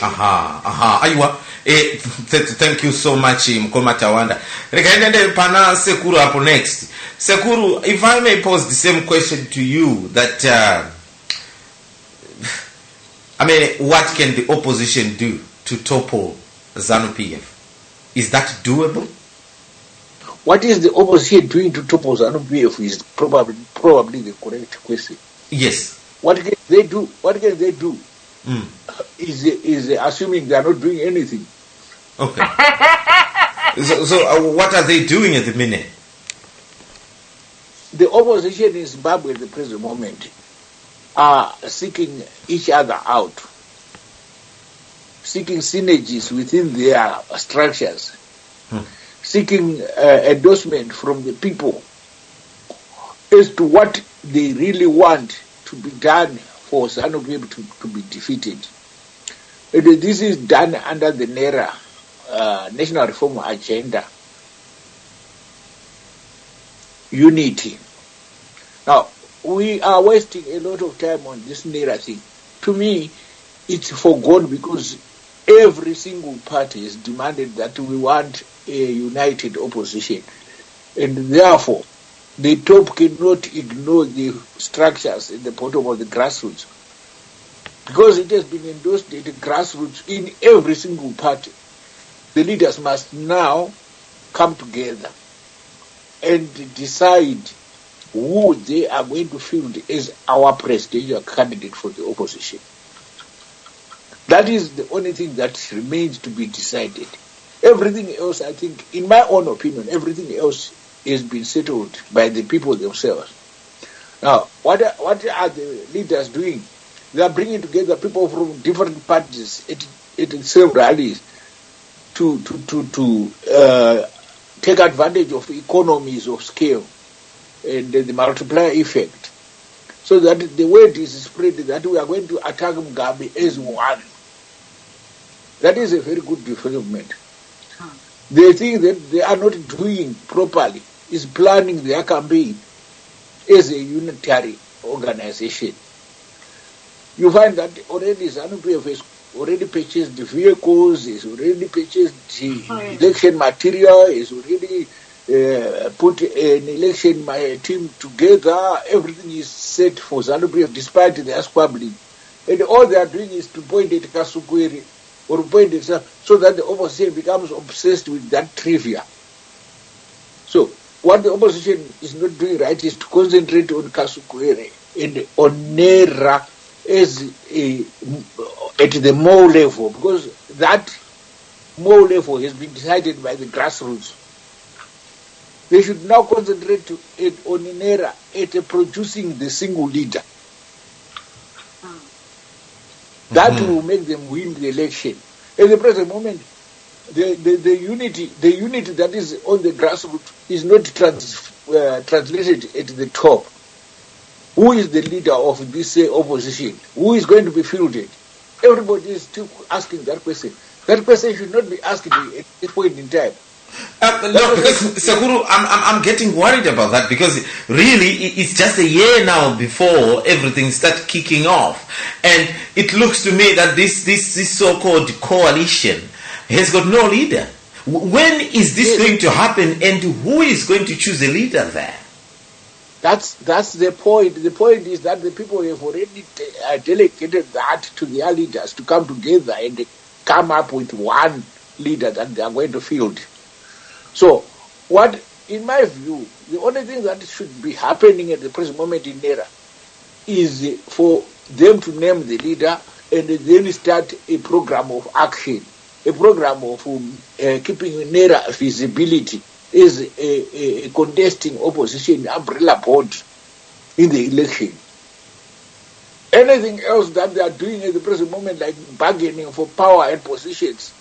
A: Aiwa. Thank you so much, Mkoma Tawanda. Regarding pana Sekuru up next. Sekuru, if I may pose the same question to you, that what can the opposition do to topple ZANU-PF? Is that doable?
C: What is the opposition doing to topple ZANU-PF is probably the correct question.
A: Yes.
C: What can they do? Is assuming they are not doing anything.
A: Okay. So what are they doing at the minute?
C: The opposition in Zimbabwe at the present moment are seeking each other out, seeking synergies within their structures, seeking endorsement from the people as to what they really want to be done for ZANU-PF to be defeated. And this is done under the NERA, National Reform Agenda, unity. Now, we are wasting a lot of time on this NERA thing. To me, it's forgone because every single party has demanded that we want a united opposition. And therefore, the top cannot ignore the structures in the bottom of the grassroots. Because it has been endorsed at the grassroots in every single party. The leaders must now come together and decide who they are going to field as our presidential candidate for the opposition. That is the only thing that remains to be decided. Everything else, I think, in my own opinion, everything else has been settled by the people themselves. Now, what are the leaders doing? They are bringing together people from different parties at the same rallies to take advantage of economies of scale and the multiplier effect, so that the word is spread that we are going to attack Mugabe as one. That is a very good development. The thing that they are not doing properly is planning their campaign as a unitary organization. You find that already ZANU-PF has already purchased the vehicles, has already purchased the election material, has already put an election team together. Everything is set for ZANU-PF despite their squabbling. And all they are doing is to point at Kasukwere or point at so that the opposition becomes obsessed with that trivia. So what the opposition is not doing right is to concentrate on Kasukwere and on NERA as at the more level, because that more level has been decided by the grassroots. They should now concentrate on NERA at producing the single leader. That will make them win the election. At the present moment, the unity that is on the grassroots is not translated at the top. Who is the leader of this opposition? Who is going to be fielded? Everybody is still asking that question. That question should not be asked at this point in time.
A: No, because Sekuru, I'm getting worried about that, because really it's just a year now before everything starts kicking off, and it looks to me that this so-called coalition has got no leader. When is this going to happen, and who is going to choose a leader there?
C: That's the point. The point is that the people have already delegated that to their leaders to come together and come up with one leader that they are going to field. So, what, in my view, the only thing that should be happening at the present moment in NERA is for them to name the leader and then start a program of action, a program of keeping NERA visibility as a contesting opposition umbrella board in the election. Anything else that they are doing at the present moment, like bargaining for power and positions,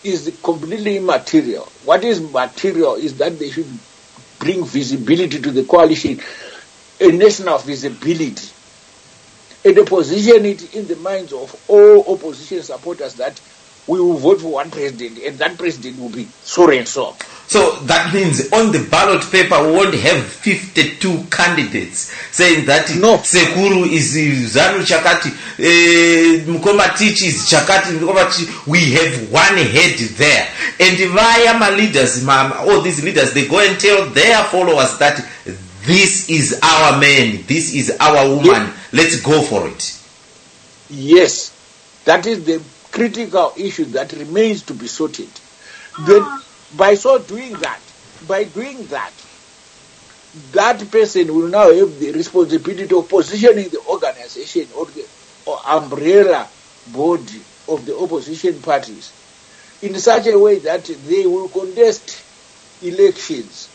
C: is completely immaterial. What is material is that they should bring visibility to the coalition, a national visibility, and position it in the minds of all opposition supporters that we will vote for one president, and that president will be so and so.
A: So that means on the ballot paper we won't have 52 candidates saying that
C: no.
A: Sekuru is Zanu Chakati, Mkomatichi is Chakati, Mkomatichi. We have one head there. And via my leaders, all these leaders, they go and tell their followers that this is our man, this is our woman, yes. Let's go for it.
C: Yes, that is the critical issue that remains to be sorted. Then, by doing that, that person will now have the responsibility of positioning the organization or the umbrella body of the opposition parties in such a way that they will contest elections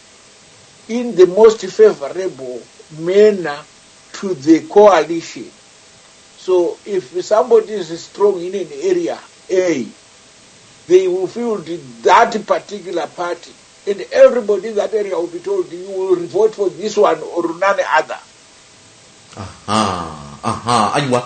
C: in the most favorable manner to the coalition. So if somebody is strong in an area A, they will field that particular party, and everybody in that area will be told you will vote for this one or none other.
A: Aywa.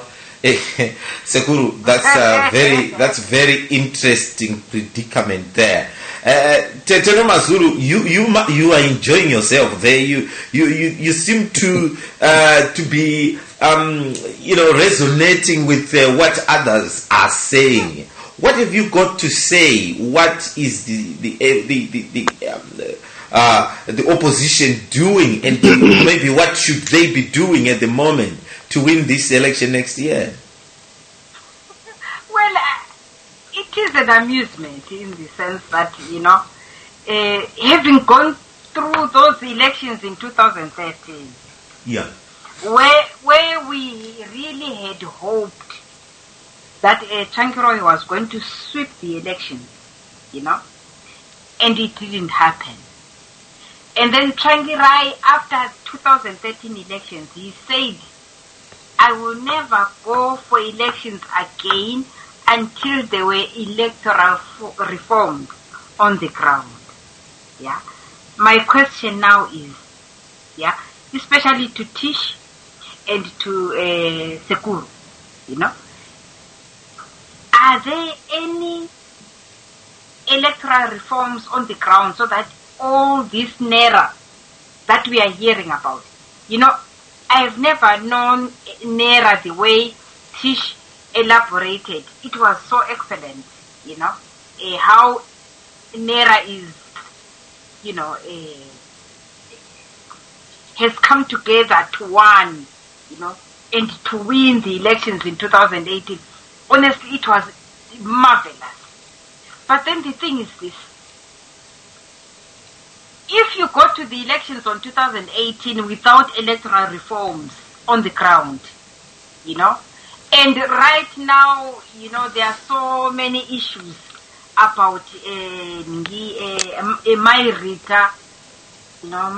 A: Sekuru, that's very interesting predicament there. Teteno Mazulu, you are enjoying yourself there. You seem to be resonating with what others are saying. What have you got to say? What is the opposition doing, and maybe what should they be doing at the moment to win this election next year?
D: Well, it is an amusement in the sense that, having gone through those elections in 2013,
A: yeah,
D: where we really had hoped that Changiroy was going to sweep the elections, and it didn't happen. And then Trangirai, after 2013 elections, he said, I will never go for elections again until there were electoral reforms on the ground. Yeah. My question now is, yeah, especially to Tish and to Sekuru, you know, are there any electoral reforms on the ground so that all this NERA that we are hearing about, you know, I've never known NERA the way Tish elaborated. It was so excellent, you know, how NERA is, you know, has come together to one, you know, and to win the elections in 2018. Honestly, it was marvelous. But then the thing is this. If you go to the elections on 2018 without electoral reforms on the ground, you know, and right now, you know, there are so many issues about Mairita, you know,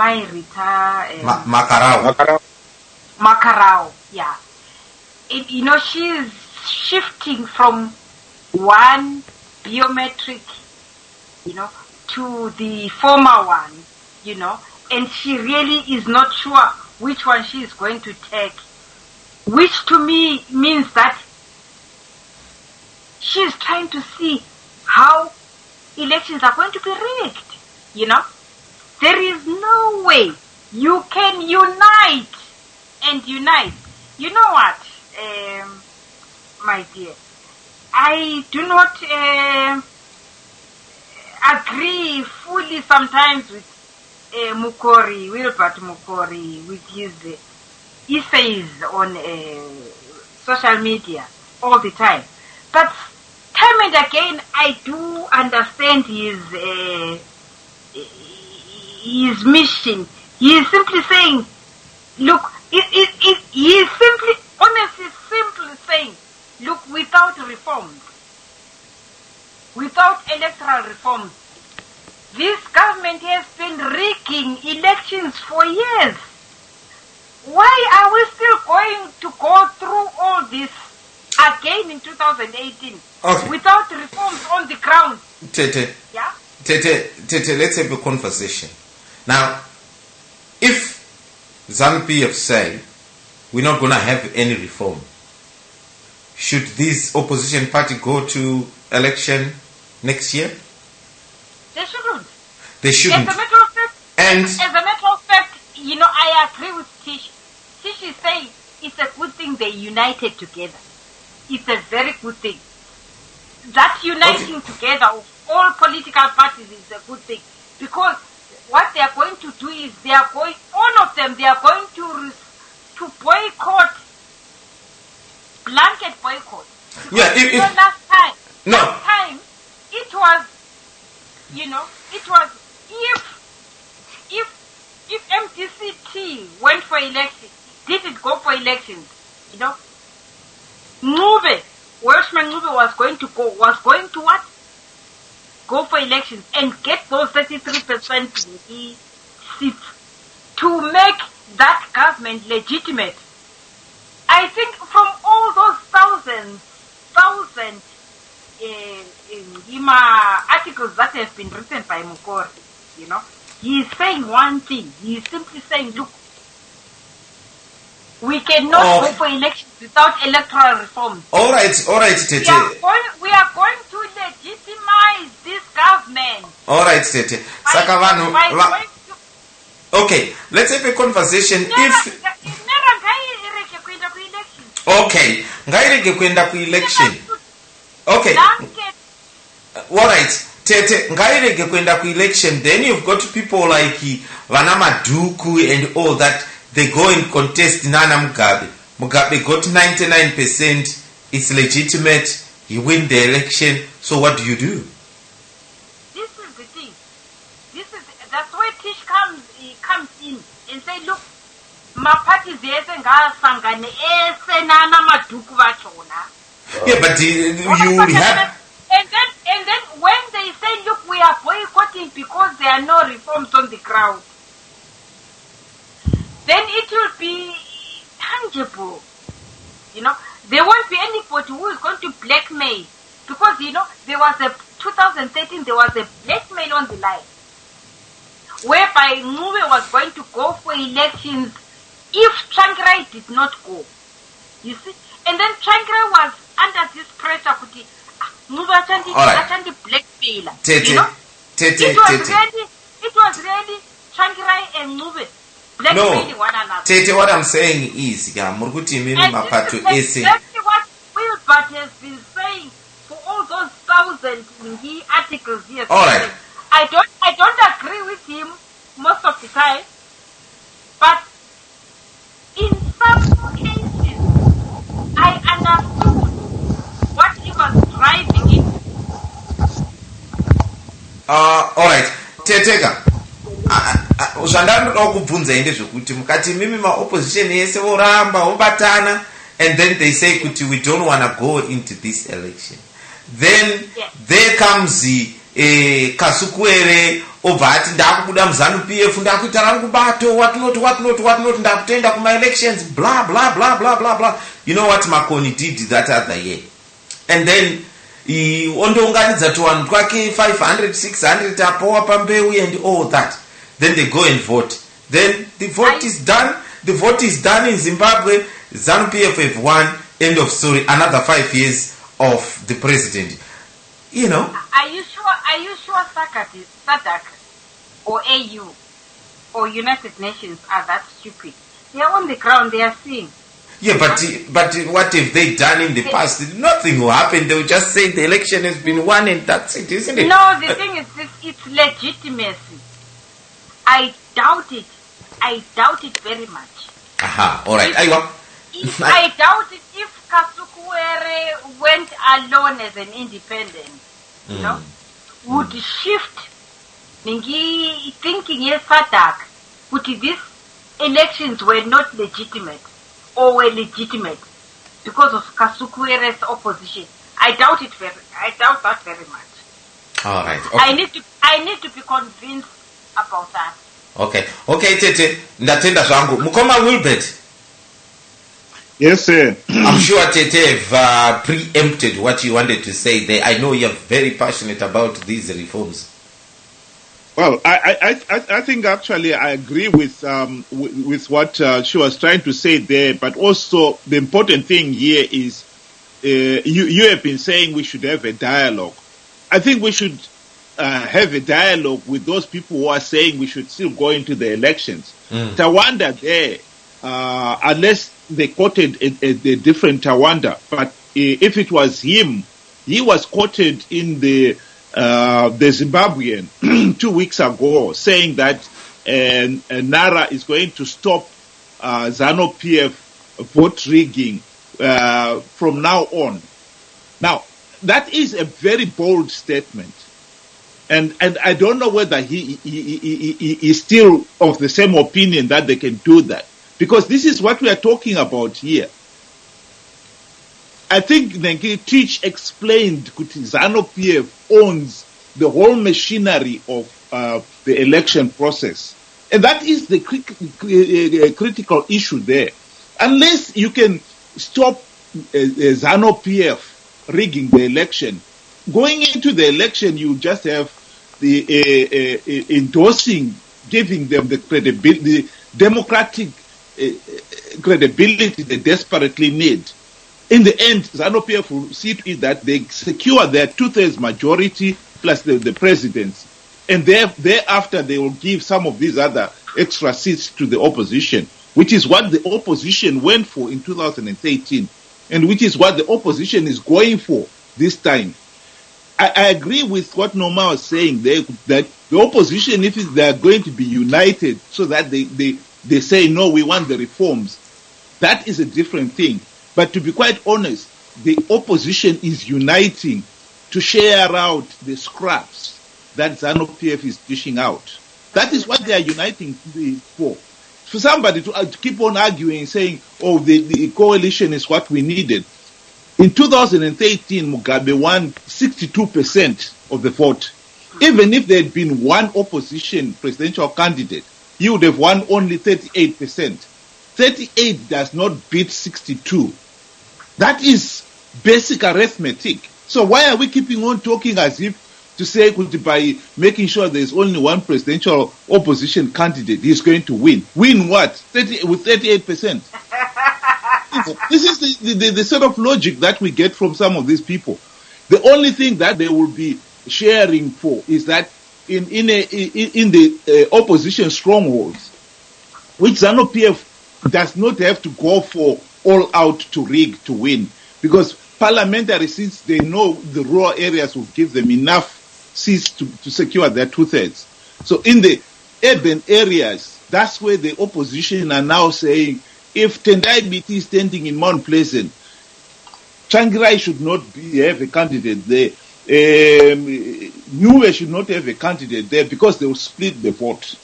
D: Makarao, yeah. You know, she's shifting from one biometric, you know, to the former one, you know, and she really is not sure which one she is going to take, which to me means that she is trying to see how elections are going to be rigged, you know. There is no way you can unite. You know what, my dear, I do not agree fully sometimes with Wilbert Mukori, with his essays on social media all the time. But time and again, I do understand his mission. He is simply saying, look, he is simply, honestly, simply saying, look, without reforms, without electoral reforms, this government has been rigging elections for years. Why are we still going to go through all this again in 2018 without reforms on the ground?
A: Tete,
D: yeah?
A: Tete, let's have a conversation. Now, if ZANU-PF say we're not going to have any reform, should this opposition party go to election next year?
D: They shouldn't.
A: They shouldn't.
D: As a matter of fact, you know, I agree with Tish. Tish is saying it's a good thing they united together. It's a very good thing. That uniting together of all political parties is a good thing, because what they are going to do is all of them, they are going to boycott, blanket boycott.
A: Yeah,
D: last time, it was, you know, it was if MDCT went for elections, didn't go for elections, you know, Welshman Ngube was going to what? Go for elections and get those 33% seats to make that government legitimate. I think from all those thousand articles that have been written by Mukori, you know, he is saying one thing. He is simply saying, look, we cannot go for elections without electoral reforms.
A: All right, Tete.
D: We are going to legitimize this government.
A: All right, Tete. Okay, let's have a conversation. Okay, ngairege kwenda ku election. Okay. All right. Tete, ngairege kwenda ku election. Then you've got people like Vana Maduku and all that. They go and contest Nana Mugabe. Mugabe got 99%. It's legitimate. You win the election. So what do?
D: This is the thing. That's where Tish comes in and say, look, my party is Sangane Nana Maduku Vachona.
A: Yeah, but you have.
D: And then when they say, look, we are boycotting there was a 2013, there was a blackmail on the line, whereby Ngube was going to go for elections if Tsvangirai did not go. You see? And then Tsvangirai was under this pressure to Ngube Achandi blackmailer. You know? It was really Tsvangirai and Ngube blackmailing one another.
A: Tete, what I'm saying is, Murguti Mimi Mapato is
D: exactly what Wilbert has been saying for all those thousand articles here.
A: All right.
D: I don't agree with him most of the time, but in some cases, I understood what he was driving in.
A: All right. Tetega. Ushandanoda kubvunza ende zvokuti mukati mimi opposition yese voramba vobatana, and then they say kuti we don't want to go into this election. Then there comes Kasukwere obva ati ndakubuda muzanu PF ndakuita rangu bato what not ndakutenda kuma elections blah blah blah blah blah blah. You know what Makoni did that other year, and then ondounganidza tuwanhu twake 500 600 apowa pambeu and all that. Then they go and vote. Then the vote is done. The vote is done in Zimbabwe. ZANU-PF have won. End of story. Another 5 years of the president. You know.
D: Are you sure SADC or AU or United Nations are that stupid? They are on the ground. They are seeing.
A: Yeah, but what have they done in the past? Nothing will happen. They will just say the election has been won and that's it, isn't it?
D: No, the thing is this: it's legitimacy. I doubt it. I doubt it very much.
A: Aha, all right.
D: I doubt it if Kasukwere went alone as an independent, you know, would shift thinking yes, SADC, would these elections were not legitimate or were legitimate because of Kasukwere's opposition. I doubt that very much.
A: All right. Okay.
D: I need to be convinced about that.
A: Okay, Tete, ndatenda zvangu. Mukoma Wilbert.
E: Yes, sir.
A: I'm sure Tete have preempted what you wanted to say there. I know you're very passionate about these reforms.
E: Well, I think actually I agree with what she was trying to say there, but also the important thing here is you have been saying we should have a dialogue. I think we should have a dialogue with those people who are saying we should still go into the elections. Tawanda there, unless they quoted a different Tawanda, but if it was him, he was quoted in the Zimbabwean 2 weeks ago saying that Nara is going to stop ZANU-PF vote rigging from now on. Now, that is a very bold statement. And I don't know whether he is still of the same opinion that they can do that. Because this is what we are talking about here. I think Nengi Teach explained that ZANU-PF owns the whole machinery of the election process. And that is the critical issue there. Unless you can stop ZANU-PF rigging the election, going into the election, you just have the endorsing, giving them the credibility, the democratic credibility they desperately need. In the end, ZANU-PF will see to it that they secure their 2/3 majority plus the presidency. And thereafter, they will give some of these other extra seats to the opposition, which is what the opposition went for in 2013, and which is what the opposition is going for this time. I agree with what Noma was saying there, that the opposition, if they are going to be united so that they say, no, we want the reforms, that is a different thing. But to be quite honest, the opposition is uniting to share out the scraps that ZANU-PF is dishing out. That is what they are uniting for. For somebody to keep on arguing, saying, oh, the coalition is what we needed. In 2013, Mugabe won 62% of the vote. Even if there had been one opposition presidential candidate, he would have won only 38%. 38 does not beat 62. That is basic arithmetic. So why are we keeping on talking as if to say by making sure there's only one presidential opposition candidate he's going to win? Win what? With 38%. This is the sort of logic that we get from some of these people. The only thing that they will be sharing for is that in the opposition strongholds, which ZANU-PF does not have to go for all out to rig to win, because parliamentary seats, they know the rural areas will give them enough seats to secure their 2/3. So in the urban areas, that's where the opposition are now saying, if Tendai BT is standing in Mount Pleasant, Changirai should not have a candidate there. Niue should not have a candidate there because they will split the vote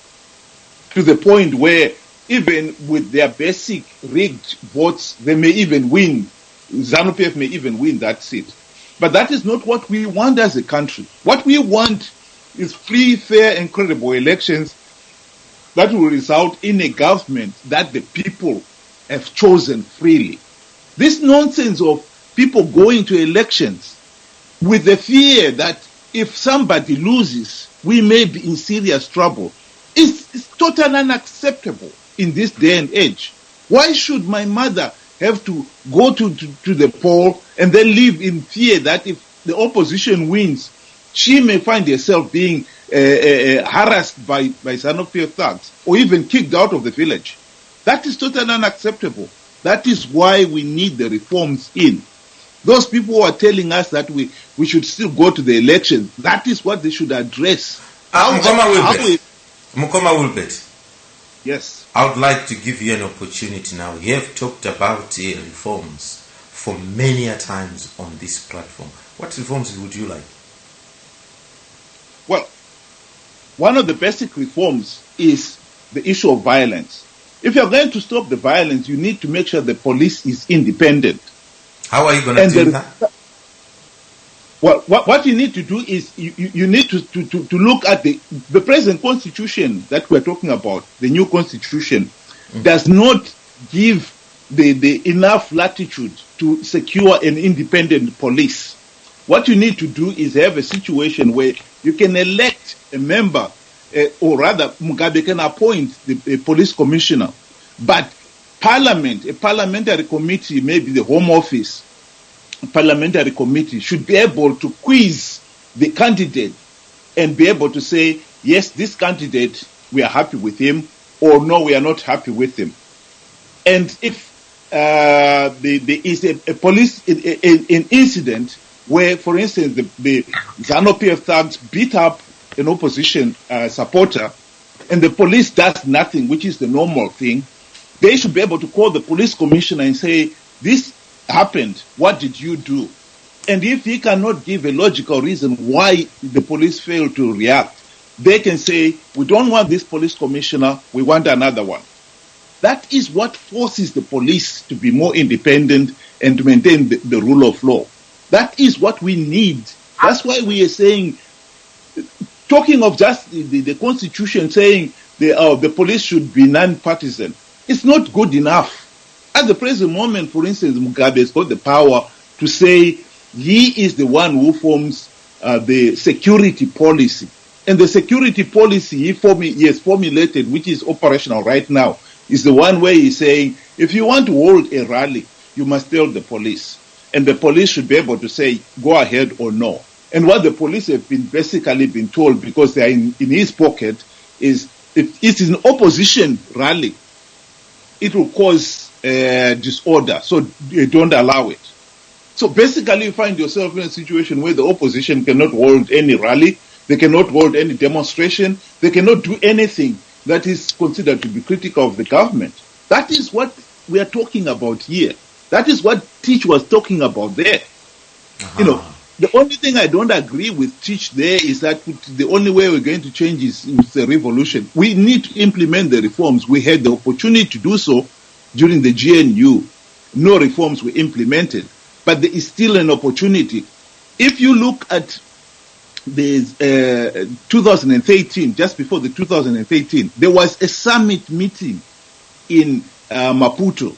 E: to the point where even with their basic rigged votes, they may even win. ZANU-PF may even win that seat. But that is not what we want as a country. What we want is free, fair, and credible elections that will result in a government that the people have chosen freely. This nonsense of people going to elections with the fear that if somebody loses, we may be in serious trouble is totally unacceptable in this day and age. Why should my mother have to go to the poll and then live in fear that if the opposition wins, she may find herself being harassed by ZANU-PF thugs or even kicked out of the village? That is totally unacceptable. That is why we need the reforms in. Those people who are telling us that we should still go to the elections, that is what they should address.
A: Mukoma Wilbert.
E: Yes.
A: I would like to give you an opportunity now. You have talked about reforms for many a times on this platform. What reforms would you like?
E: Well, one of the basic reforms is the issue of violence. If you're going to stop the violence, you need to make sure the police is independent.
A: How are you going to do that?
E: Well, what you need to do is you need to look at the present constitution that we're talking about. The new constitution does not give the enough latitude to secure an independent police. What you need to do is have a situation where you can elect a member, or rather Mugabe can appoint the police commissioner, but Parliament, a parliamentary committee, maybe the Home Office, parliamentary committee should be able to quiz the candidate and be able to say, yes, this candidate, we are happy with him, or no, we are not happy with him. And if there is a police an incident where, for instance, the ZANU-PF thugs beat up an opposition supporter and the police does nothing, which is the normal thing, they should be able to call the police commissioner and say, this happened, what did you do? And if he cannot give a logical reason why the police failed to react, they can say, we don't want this police commissioner, we want another one. That is what forces the police to be more independent and to maintain the rule of law. That is what we need. That's why we are saying, talking of just the constitution saying the police should be non-partisan, it's not good enough. At the present moment, for instance, Mugabe has got the power to say he is the one who forms the security policy. And the security policy he has formulated, which is operational right now, is the one where he's saying, if you want to hold a rally, you must tell the police. And the police should be able to say, go ahead or no. And what the police have basically been told, because they are in his pocket, is if it is an opposition rally, it will cause disorder, so they don't allow it. So basically you find yourself in a situation where the opposition cannot hold any rally, they cannot hold any demonstration, they cannot do anything that is considered to be critical of the government. That is what we are talking about here. That is what Teach was talking about there. You know, the only thing I don't agree with Teach there is that the only way we're going to change is the revolution. We need to implement the reforms. We had the opportunity to do so during the GNU. No reforms were implemented, but there is still an opportunity. If you look at the 2013, just before the 2013, there was a summit meeting in Maputo,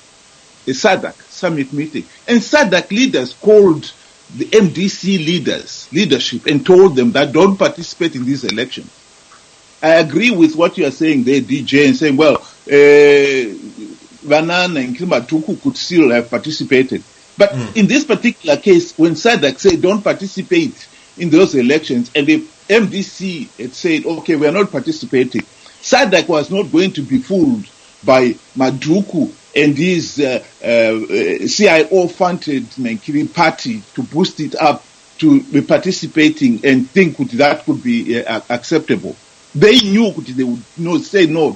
E: a SADC summit meeting, and SADC leaders called the MDC leadership, and told them that don't participate in these elections. I agree with what you are saying there, DJ, and saying, well, Vanana and Kimatuku could still have participated. But in this particular case, when SADC said don't participate in those elections, and the MDC had said, okay, we are not participating, SADC was not going to be fooled by Maduku and his CIO-funded Menkiri party to boost it up to be participating and think that could be acceptable. They knew they would say, no,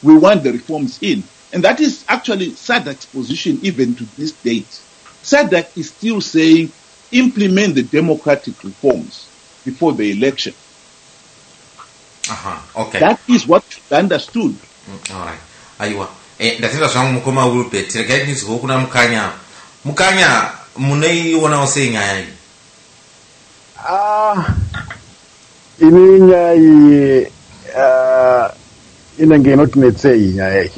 E: we want the reforms in. And that is actually SADC's position even to this date. SADC is still saying, implement the democratic reforms before the election.
A: Okay.
E: That is what I understood.
A: All right. Aiwa. Ndatenda zvangu mukoma Wilbert. Regai nizwo kuna mukanya. Mukanya muneiona ose nyaya iyi.
B: Ini nyaya iyi inenge inotinetsei nyaya iyi.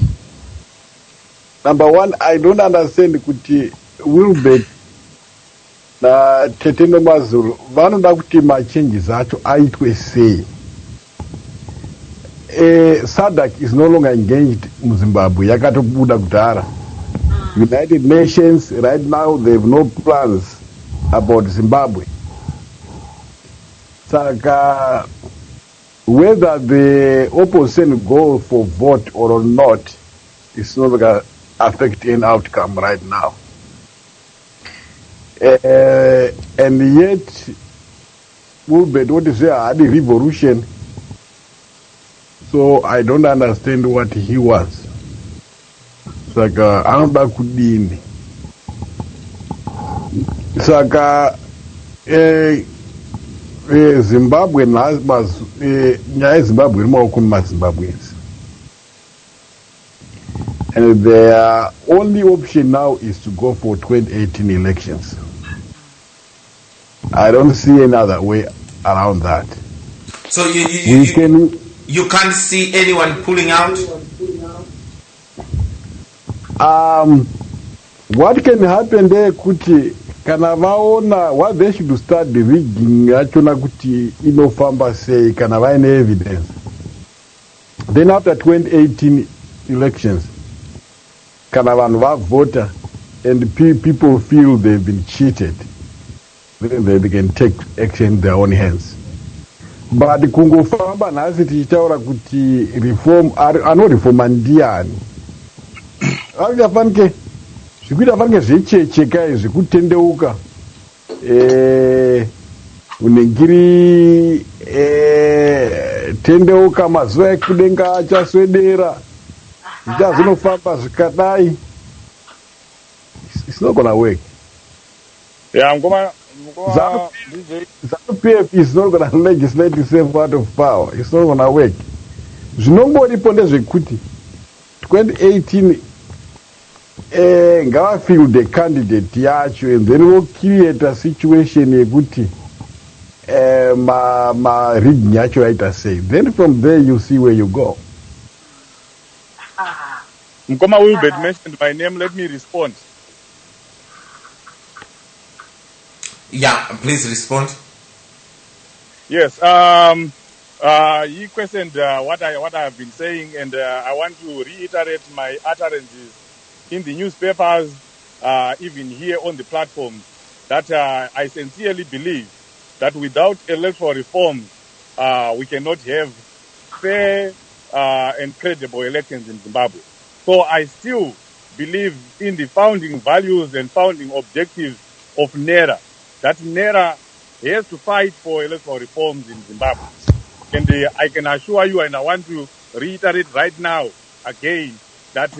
B: Number one, I don't understand kuti Wilbert na Tete Nomazulu vanoda kuti machanges acho aitwe sei. SADC is no longer engaged in Zimbabwe. Yakatobuda kudhara. United Nations right now they have no plans about Zimbabwe. Saka whether the opposition go for vote or not is not going to affect any outcome right now. And yet, Wilbert, what is there? The revolution. So I don't understand what he wants. Saka amba kudini. Saka Zimbabwe nyaya Zimbabwe imaokuni maZimbabweans. And their only option now is to go for 2018 elections. I don't see any other way around that.
A: So you can't see anyone pulling out?
B: What can happen there, kuti kana vaona what they should start the rigging achona kuti inofamba sei kana vaine evidence. Then after 2018 elections, kana vanhu vavota and people feel they've been cheated, then they can take action in their own hands. But kungofamba nhasi tichitaura kuti reform anoreforma ndiani akafanike zvikuita fanike zvechecheka zvekutendeuka unengiri tendeuka mazuva ekudenga achaswedera zvichazvinofamba zvikadai. It's not gonna work.
I: Yeah,
B: ZANU-PF is not going to legislate itself out of power. It's not going to work. Zvinomboripo ndezvekuti 2018 ngavafield the candidate yacho and then we'll create a situation yekuti rigging yacho yaita sei. Then from there you see where you go.
I: Mkoma Wilbert mentioned my name. Let me respond.
A: Yeah, please respond.
I: Yes. He questioned what I have been saying, and I want to reiterate my utterances in the newspapers, even here on the platform, that I sincerely believe that without electoral reform, we cannot have fair and credible elections in Zimbabwe. So I still believe in the founding values and founding objectives of NERA, that NERA has to fight for electoral reforms in Zimbabwe. And I can assure you, and I want to reiterate right now again, that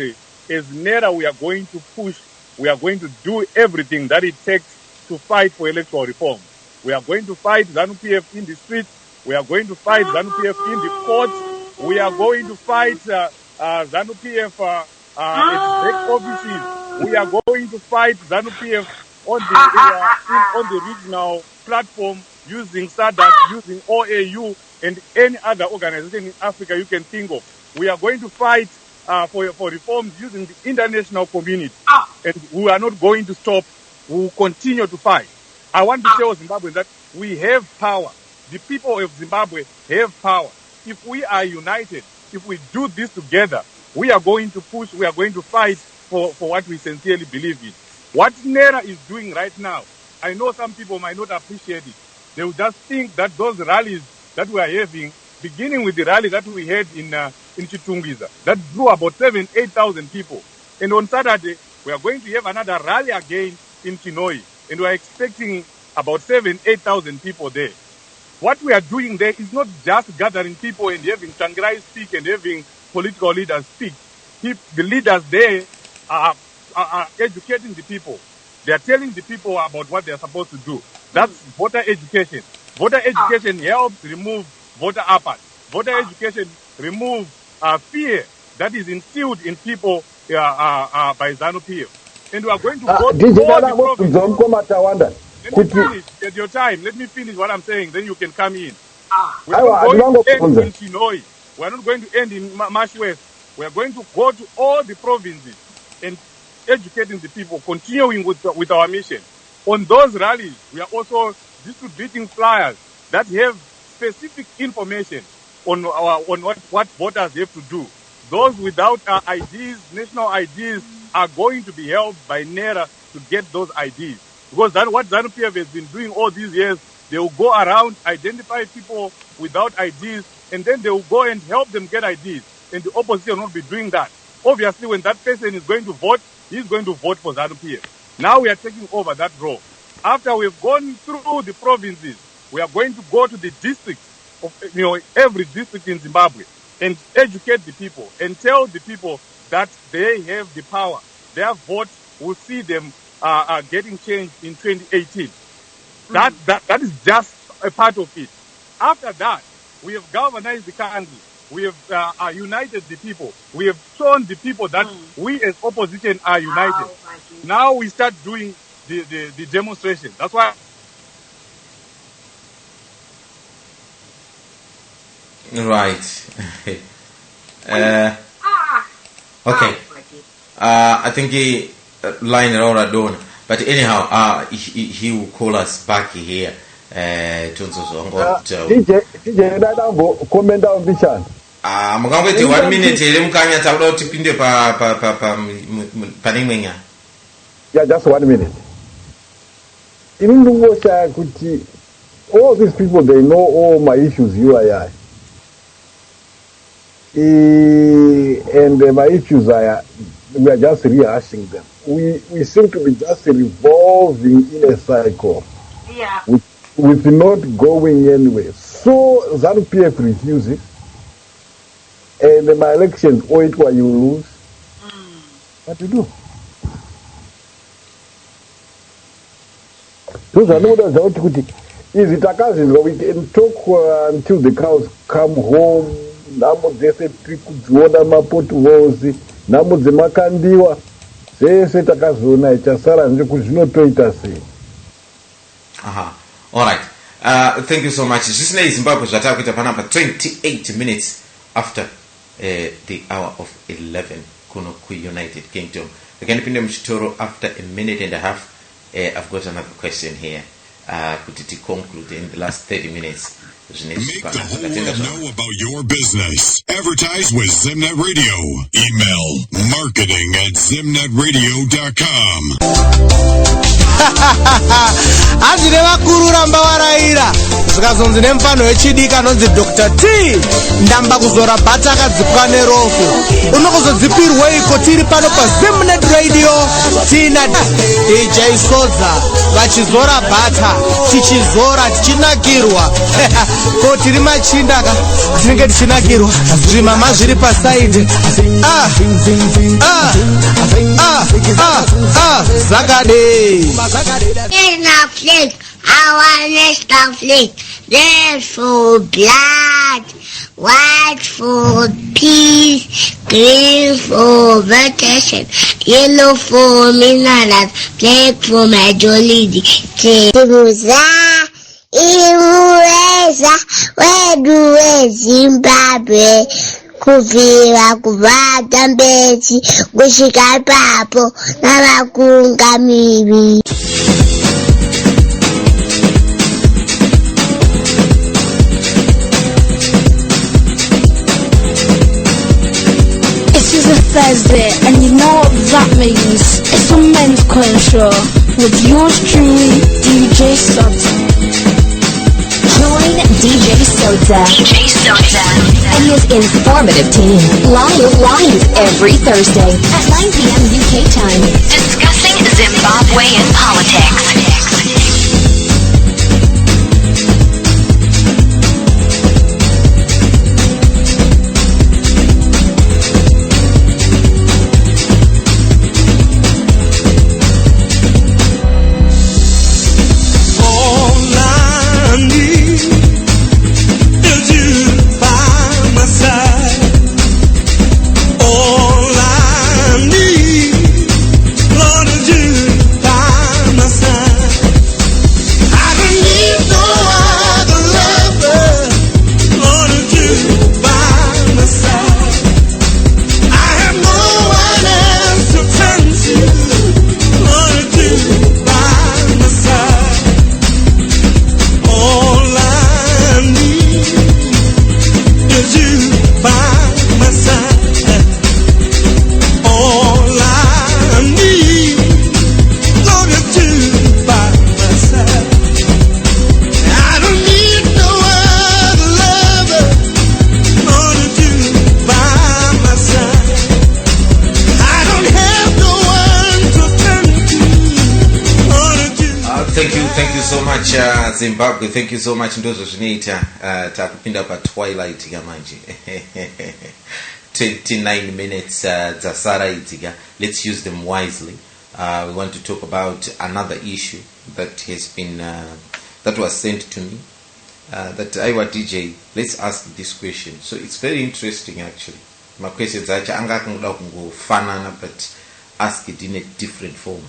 I: as NERA we are going to push, we are going to do everything that it takes to fight for electoral reform. We are going to fight ZANU-PF in the streets. We are going to fight ZANU-PF in the courts. We are going to fight ZANU-PF at back offices. We are going to fight ZANU-PF on the regional platform using SADC, using OAU, and any other organization in Africa you can think of. We are going to fight for reforms using the international community. And we are not going to stop. We will continue to fight. I want to tell Zimbabwe that we have power. The people of Zimbabwe have power. If we are united, if we do this together, we are going to push, we are going to fight for what we sincerely believe in. What NERA is doing right now, I know some people might not appreciate it. They will just think that those rallies that we are having, beginning with the rally that we had in Chitungwiza, that drew about 8,000 people. And on Saturday, we are going to have another rally again in Chinoi, and we are expecting about 8,000 people there. What we are doing there is not just gathering people and having Tsvangirai speak and having political leaders speak. The leaders there are educating the people. They are telling the people about what they are supposed to do. That's voter education. Voter education helps remove voter apathy. Voter education remove fear that is instilled in people by ZANU-PF. And we are going to go to all the provinces. Let me finish at your time. Let me finish what I'm saying. Then you can come in. We are not going to end in Chinoi. We are not going to end in Marsh West. We are going to go to all the provinces and educating the people, continuing with our mission. On those rallies, we are also distributing flyers that have specific information on what voters have to do. Those without IDs, national IDs, are going to be helped by NERA to get those IDs. Because that's what ZANU-PF has been doing all these years. They will go around, identify people without IDs, and then they will go and help them get IDs. And the opposition will not be doing that. Obviously, when that person is going to vote, he's going to vote for ZANU-PF. Now we are taking over that role. After we've gone through the provinces, we are going to go to the districts of every district in Zimbabwe and educate the people and tell the people that they have the power. Their vote will see them getting changed in 2018. That is just a part of it. After that, we have galvanized the country. We have united the people. We have shown the people that we as opposition are united. Now we start doing the demonstration. That's why.
A: Right. Okay. I think he line around Adon. But anyhow, he will call us back here.
B: DJ Dadambo, comment down Bichan.
A: Mukangweti 1 minute here mukanya tabuda tipinde panimenya.
B: Yeah, just 1 minute. Even the all these people, they know all my issues, UII. And my issues we are just rehashing them. We seem to be just revolving in a cycle.
D: Yeah.
B: With not going anywhere. So ZANU-PF refuses, and my elections, or you lose. What to do? Those are not as is it a we can talk until the cows come home. Namo zese trikudziona mapotholes, namo dzemakandiwa zese takazoona ichasara nje kuzvinotoita sei.
A: All right. Thank you so much. Zvisina Zimbabwe zvatakuita panapa 28 minutes after the hour of 11 kuno United Kingdom. Tikanipinda muchitoro after a minute and a half. I've got another question here. To conclude in the last 30 minutes.
G: Make the whole world know about your business. Advertise with Zimnet Radio. Email marketing@zimnetradio.com.
J: Azvine vakuru ramba varaira zvikazonzi nemufano wechidika anonzi Dr. T ndamba kuzora bhata akadzipwa nerofu unokuzodzipirweiko tiri pano paZimnet Radio tina DJ Sodza vachizora bhata tichizora tichinakirwa ko tiri machindaka tinenge tichinakirwa zvimama zviri pasaidi zakade
K: Snowflake, I want a snowflake. Red for blood, white for peace, green for vacation, yellow for minerals, black for majority. Tibuza, Imueza, wedu Zimbabwe. Kuvira kuvata mbezi kusvika papo navakungamiri.
L: Thursday, and you know what that means. It's a men's coin show with yours truly, DJ Sodza.
H: Join DJ Sodza and his informative team live every Thursday at 9 p.m. UK time, discussing Zimbabwean politics.
A: Zimbabwe, thank you so much. Ndozo zvinoita takupinda pa twilight kamanje 29 minutes dzasara idzika. Let's use them wisely. We want to talk about another issue that has been that was sent to me. That Aiwa DJ, let's ask this question. So it's very interesting actually. My questions are angakuda kungofanana, but ask it in a different form.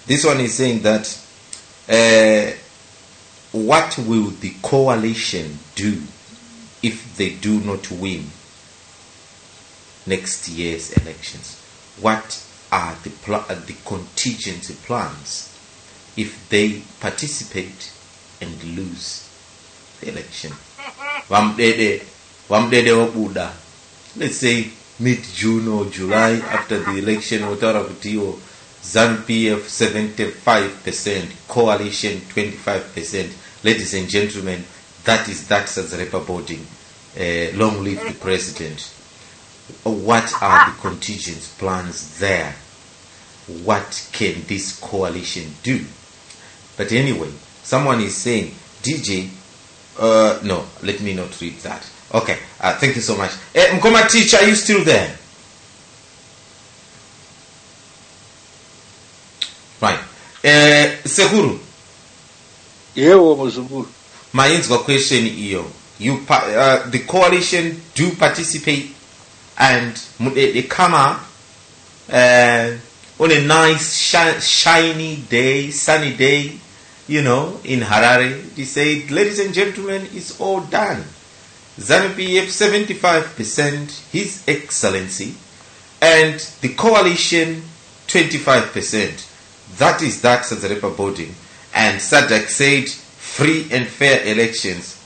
A: This one is saying that what will the coalition do if they do not win next year's elections? What are the contingency plans if they participate and lose the election? Let's say mid-June or July after the election, ZANU-PF 75%, coalition 25%. Ladies and gentlemen, that is Sodza boarding. Long live the president. What are the contingency plans there? What can this coalition do? But anyway, someone is saying, DJ, no, let me not read that. Okay, thank you so much. Mkoma teacher, are you still there? Right. Sekuru. My question is, the coalition do participate and they come out on a nice shiny day, sunny day, in Harare. They say, ladies and gentlemen, it's all done. ZANU-PF 75%, His Excellency, and the coalition 25%. That is Sodza boarding. And SADC said free and fair elections.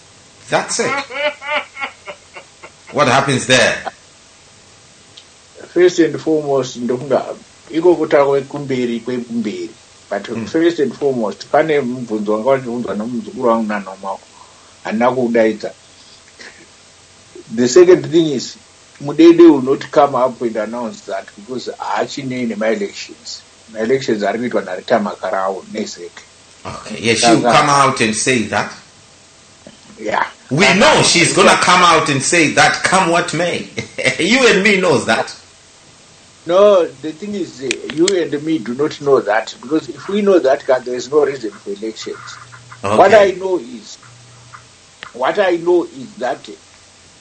A: That's it. What happens there?
C: First and foremost, but first and foremost, the second thing is, Mudede will not come up and announce that because actually in my elections. My elections are going to Naritamaka next week.
A: Okay, yeah, she will come out and say that.
C: Yeah.
A: We know she's going to come out and say that, come what may. You and me knows that.
C: No, the thing is, you and me do not know that, because if we know that, there is no reason for elections. Okay. What I know is that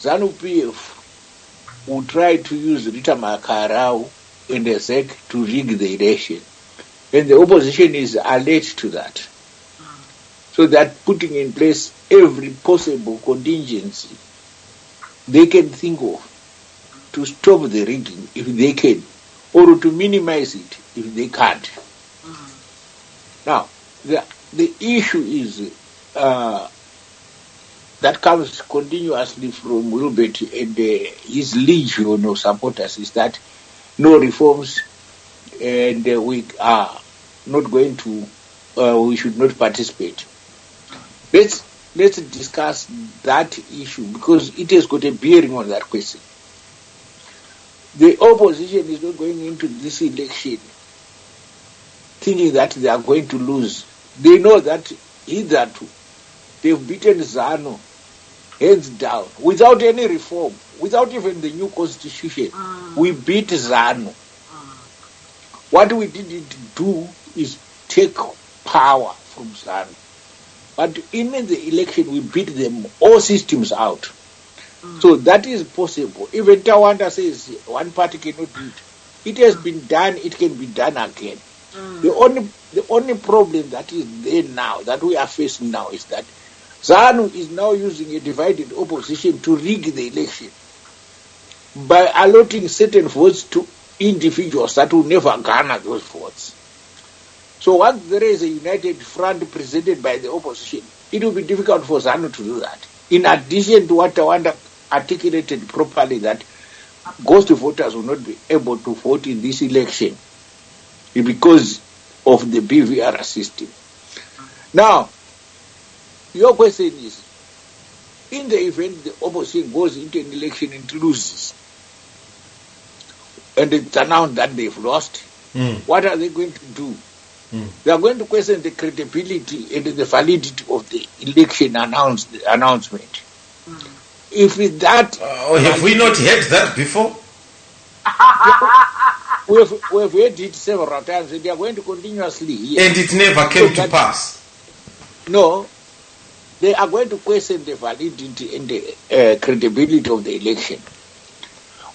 C: ZANU-PF will try to use Rita Makarau and the SEC to rig the election. And the opposition is alert to that. So that putting in place every possible contingency they can think of to stop the rigging if they can, or to minimize it if they can't. Now, the issue is that comes continuously from Wilbert and his legion of supporters is that no reforms, and we are not going to, we should not participate. Let's discuss that issue because it has got a bearing on that question. The opposition is not going into this election thinking that they are going to lose. They know that hitherto they've beaten ZANU hands down without any reform, without even the new constitution. We beat ZANU. What we didn't do is take power from ZANU. But in the election, we beat them all systems out. So that is possible. Even Tawanda says one party cannot do it. It has been done, it can be done again. The only problem that is there now, that we are facing now, is that ZANU is now using a divided opposition to rig the election by allotting certain votes to individuals that will never garner those votes. So once there is a united front presented by the opposition, it will be difficult for ZANU to do that. In addition to what Tawanda articulated properly, that ghost voters will not be able to vote in this election because of the BVR system. Now, your question is, in the event the opposition goes into an election and loses, and it's announced that they've lost, what are they going to do? They are going to question the credibility and the validity of the election announcement. If it's that...
A: have we not heard that before?
C: We've heard it several times, and they are going to continuously hear.
A: And it never came to pass.
C: No. They are going to question the validity and the credibility of the election.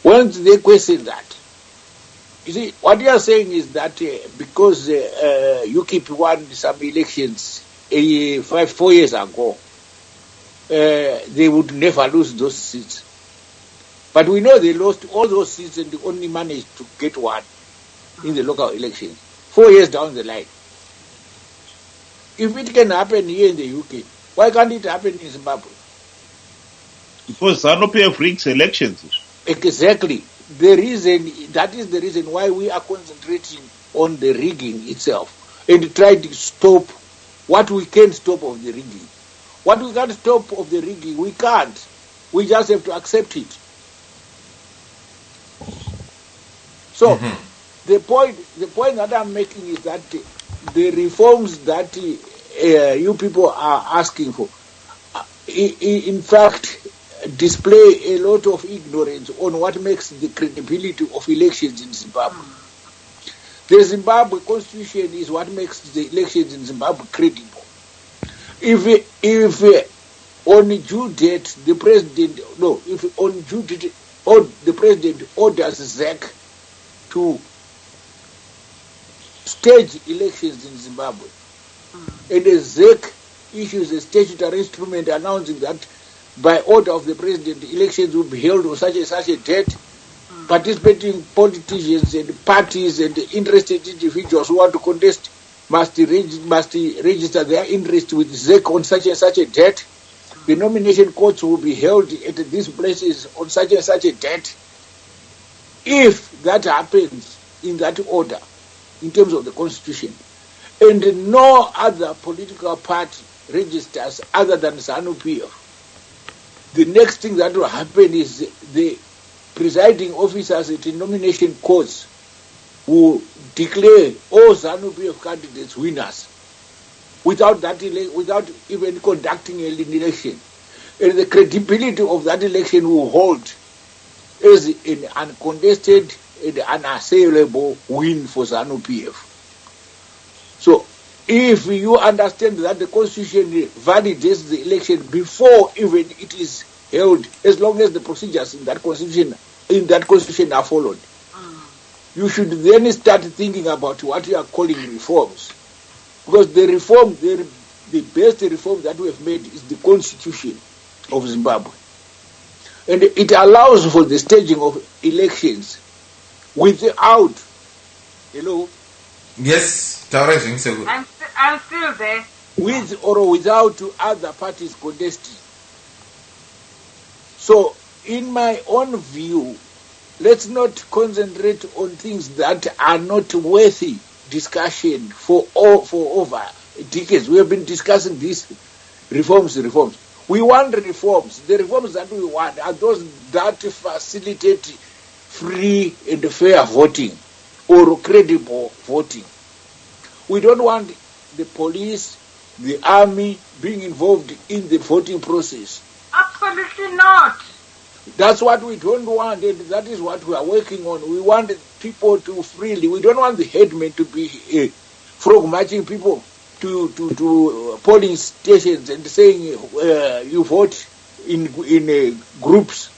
C: Once they question that, you see, what you are saying is that because UKIP won some elections 4 years ago, they would never lose those seats. But we know they lost all those seats and they only managed to get one in the local elections 4 years down the line. If it can happen here in the UK, why can't it happen in Zimbabwe?
E: Because ZANU-PF rigs elections.
C: Exactly. That is the reason why we are concentrating on the rigging itself and try to stop what we can stop of the rigging. What we can't stop of the rigging, we can't. We just have to accept it. So, the point that I'm making is that the reforms that you people are asking for, in fact, display a lot of ignorance on what makes the credibility of elections in Zimbabwe. The Zimbabwe Constitution is what makes the elections in Zimbabwe credible. If on due date the president the president orders ZEC to stage elections in Zimbabwe, and the ZEC issues a statutory instrument announcing that by order of the president, elections will be held on such and such a date. Participating politicians and parties and interested individuals who want to contest must register their interest with ZEC on such and such a date. The nomination courts will be held at these places on such and such a date. If that happens in that order, in terms of the constitution, and no other political party registers other than ZANU-PF, the next thing that will happen is the presiding officers at the nomination courts will declare all ZANU-PF candidates winners without even conducting an election. And the credibility of that election will hold as an uncontested and unassailable win for ZANU-PF. So, if you understand that the Constitution validates the election before even it is held, as long as the procedures in that Constitution are followed, you should then start thinking about what you are calling reforms. Because the best reform that we have made is the Constitution of Zimbabwe. And it allows for the staging of elections without, hello?
A: Yes, I'm
D: still there.
C: With or without other parties contesting. So, in my own view, let's not concentrate on things that are not worthy discussion for over decades. We have been discussing these reforms. We want reforms. The reforms that we want are those that facilitate free and fair voting or credible voting. We don't want the police, the army being involved in the voting process.
D: Absolutely not.
C: That's what we don't want, and that is what we are working on. We want people to freely. We don't want the headmen to be frog marching people to polling stations and saying you vote in groups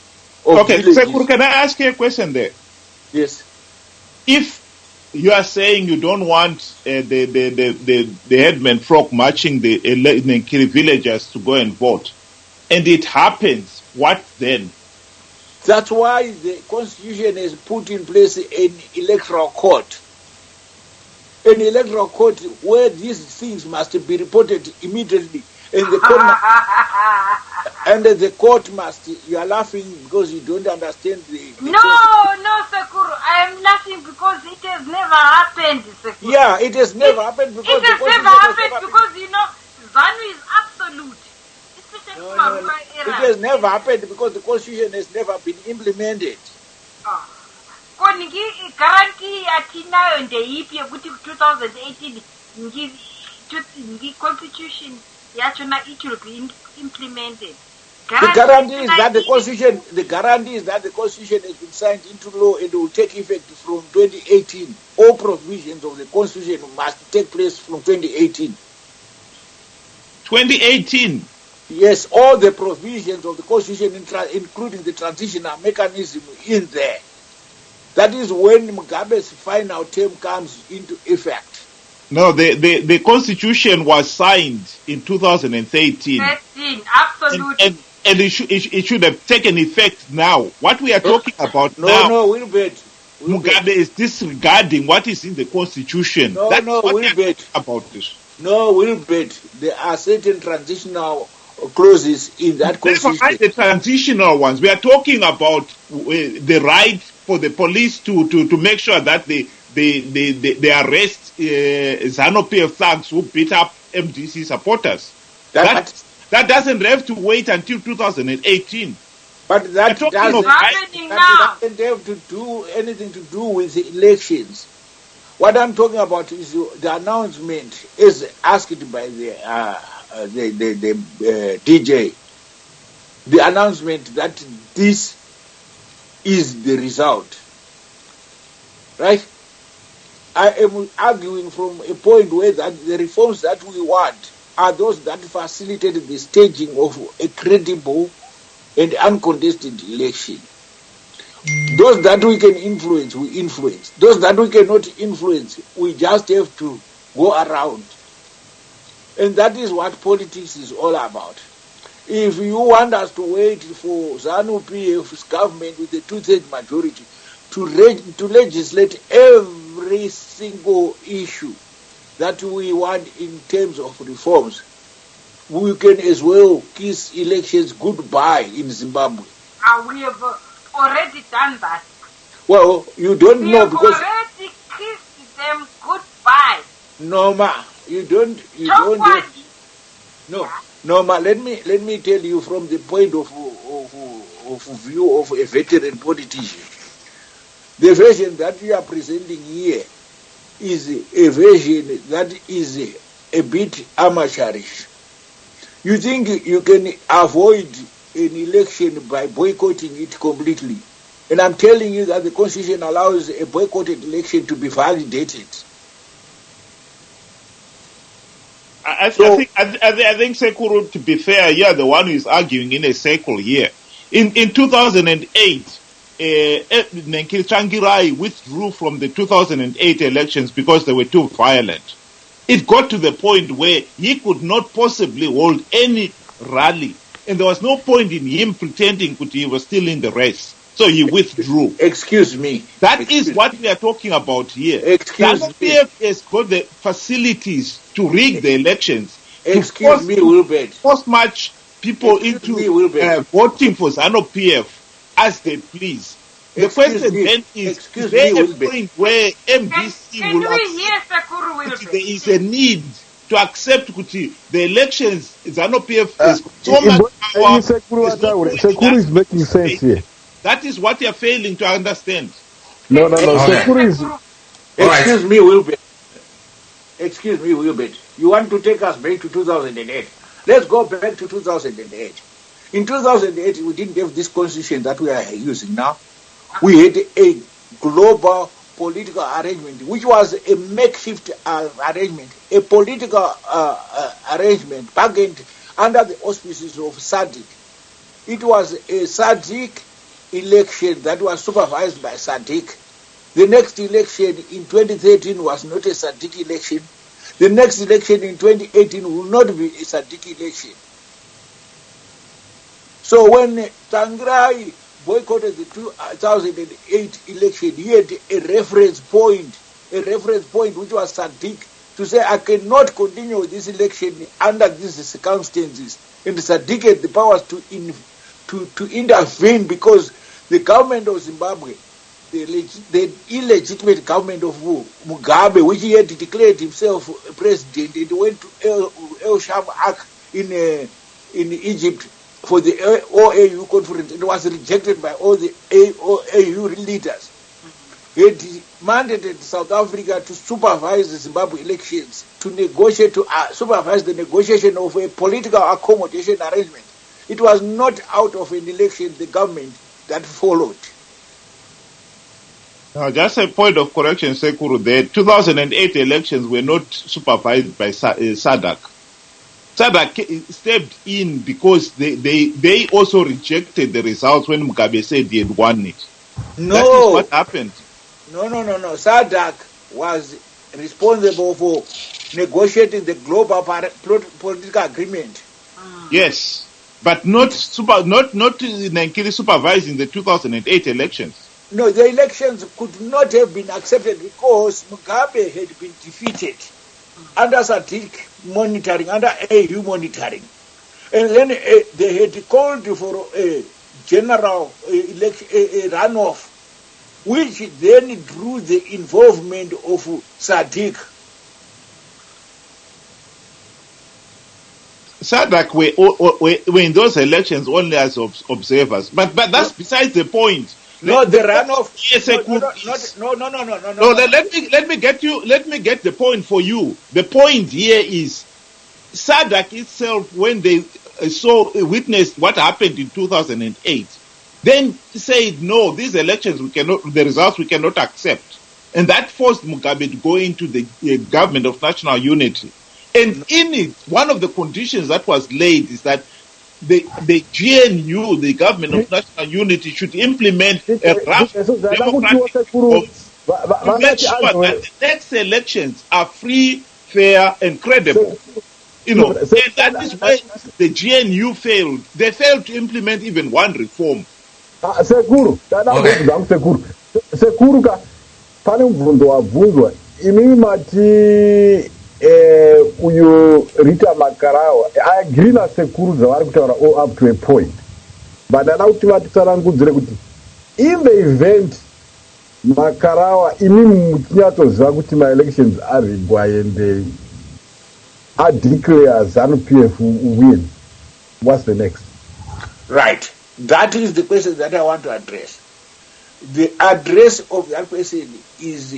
C: of
E: Okay,
C: villages.
E: Sekur, can I ask you a question there?
C: Yes.
E: If you are saying you don't want the headmen frog marching the Nkiri villagers to go and vote, and it happens, what then?
C: That's why the Constitution has put in place an electoral court. An electoral court where these things must be reported immediately. And the court must, you are laughing because you don't understand the
D: No, Sekuru, I am laughing because it has never happened, Sekuru.
C: Yeah, it has never happened because
D: it has never happened because, you know, ZANU is absolute.
C: No. It has never happened because the Constitution has never been implemented.
D: Koniki guarantee atinayo ndeipi yekuti 2018 ngi constitution yachona it will be implemented.
C: The guarantee is that the Constitution has been signed into law and will take effect from 2018. All provisions of the Constitution must take place from 2018.
E: 2018?
C: Yes, all the provisions of the Constitution, including the transitional mechanism, in there. That is when Mugabe's final term comes into effect.
E: No, the Constitution was signed in 2013.
D: 13, absolutely.
E: And it should have taken effect now. What we are talking about now.
C: No, Wilbert.
E: Mugabe is disregarding what is in the Constitution. That's what we are talking about this.
C: No, Wilbert. There are certain transitional clauses in that Constitution.
E: Never mind the transitional ones. We are talking about the right for the police to make sure that they arrest ZANU-PF thugs who beat up MDC supporters. That doesn't have to wait until 2018.
C: But that doesn't have to do anything to do with the elections. What I'm talking about is the announcement is asked by the DJ. The announcement that this is the result. Right? I am arguing from a point where that the reforms that we want are those that facilitate the staging of a credible and uncontested election. Those that we can influence, we influence. Those that we cannot influence, we just have to go around. And that is what politics is all about. If you want us to wait for ZANU-PF's government with a 2/3 majority to legislate every single issue that we want in terms of reforms, we can as well kiss elections goodbye in Zimbabwe.
D: We have already done that.
C: Well, you don't know because...
D: We have already kissed them goodbye.
C: Norma, you don't no, Norma, let me tell you from the point of view of a veteran politician. The version that we are presenting here is a version that is a bit amateurish. You think you can avoid an election by boycotting it completely. And I'm telling you that the Constitution allows a boycotted election to be validated.
E: I think, Sekuru, to be fair, you're the one who is arguing in a circle here. In 2008, Nkiri Tsvangirai withdrew from the 2008 elections because they were too violent. It got to the point where he could not possibly hold any rally. And there was no point in him pretending that he was still in the race. So he withdrew.
C: Excuse me.
E: That is what we are talking about here. ZANU-PF has got the facilities to rig the elections.
C: Excuse me, Wilbert.
E: Post-match people into voting for ZANU-PF as they please. The question then is there a point where MDC
D: Can
E: will
D: we hear
E: accept
D: Sekuru
E: that
D: Wilbert?
E: there is a need to accept kuti the elections ZANU-PF is so much power. There's no point in
B: Sekuru is
E: us
B: making sense here.
E: That is what you're failing to understand.
B: No.
A: Okay.
B: Sekuru is.
C: Excuse me, Wilbert. Excuse me, Wilbert. You want to take us back to 2008? Let's go back to 2008. In 2008, we didn't have this constitution that we are using now. We had a global political arrangement, which was a makeshift arrangement, a political arrangement bargained under the auspices of SADC. It was a SADC election that was supervised by SADC. The next election in 2013 was not a SADC election. The next election in 2018 will not be a SADC election. So when Tangrai boycotted the 2008 election, he had a reference point which was SADC, to say I cannot continue this election under these circumstances. And SADC had the powers to intervene because the government of Zimbabwe, the illegitimate government of Mugabe, which he had declared himself president, and went to El Shamak in Egypt for the OAU conference. It was rejected by all the OAU leaders. He had mandated South Africa to supervise the Zimbabwe elections, to negotiate, to supervise the negotiation of a political accommodation arrangement. It was not out of an election, the government that followed.
E: Now, just a point of correction, Sekuru. The 2008 elections were not supervised by SADC. SADC stepped in because they also rejected the results when Mugabe said he had won it.
C: No.
E: That is what happened.
C: No. SADC was responsible for negotiating the global political agreement.
E: Yes, but not Nankili supervising the 2008 elections.
C: No, the elections could not have been accepted because Mugabe had been defeated under SADC monitoring, under AU monitoring. And then they had called for a general election, a runoff, which then drew the involvement of SADC.
E: SADC were in those elections only as observers. But that's besides the point.
C: No, the runoff.
E: Yes,
C: No.
E: Let me get the point for you. The point here is SADC itself, when they witnessed what happened in 2008, then said no, these elections the results we cannot accept, and that forced Mugabe to go into the government of national unity. And in it, one of the conditions that was laid is that the GNU, the government of national unity, should implement a rough democratic reform to make sure that the next elections are free, fair, and credible. And that is why the GNU failed. They failed to implement even one reform.
B: Sekuru ka pane mubvunzo wabvunzwa imi mati uyu Rita Makarawa. I agree na Sekuru zavari kutaura all up to a point, but ndada kuti vatitsarangudzire kuti in the event Makarawa imi muchinyatsoziva kuti ma-elections arigwa and declare ZANU-PF win, what's the next?
C: Right. That is the question that I want to address. The address of that question is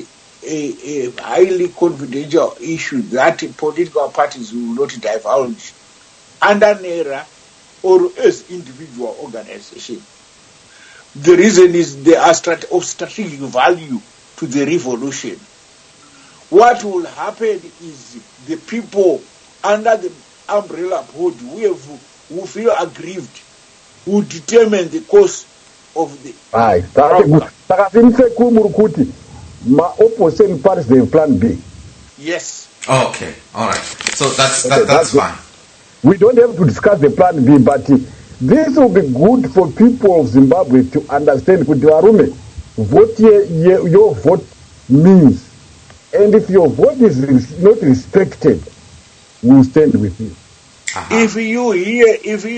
C: a highly confidential issue that political parties will not divulge under NERA or as individual organization. The reason is they are of strategic value to the revolution. What will happen is the people under the umbrella board who feel aggrieved who determine the course of the
B: my opposition parties, they have plan B.
C: Yes.
A: Okay, all right. So that's fine.
B: We don't have to discuss the plan B, but this will be good for people of Zimbabwe to understand what your vote means. And if your vote is not respected, we'll stand with you.
C: If you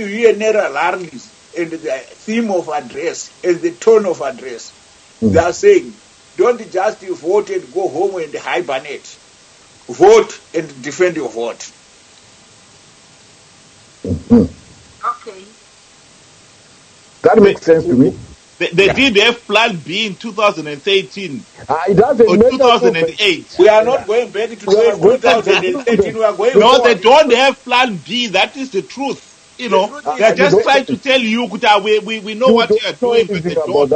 C: hear Nera Larlis and the theme of address and the tone of address, They are saying, don't just vote and go home and hibernate. Vote and defend your vote.
D: Okay.
B: That makes sense to me.
E: They did have Plan B in 2013
B: It doesn't
E: or
B: matter.
E: 2008.
C: We are not going back to 2013. We are going
E: No,
C: forward.
E: they don't have Plan B. That is the truth. You know, they're just trying to tell you, we know what you are doing, but they don't.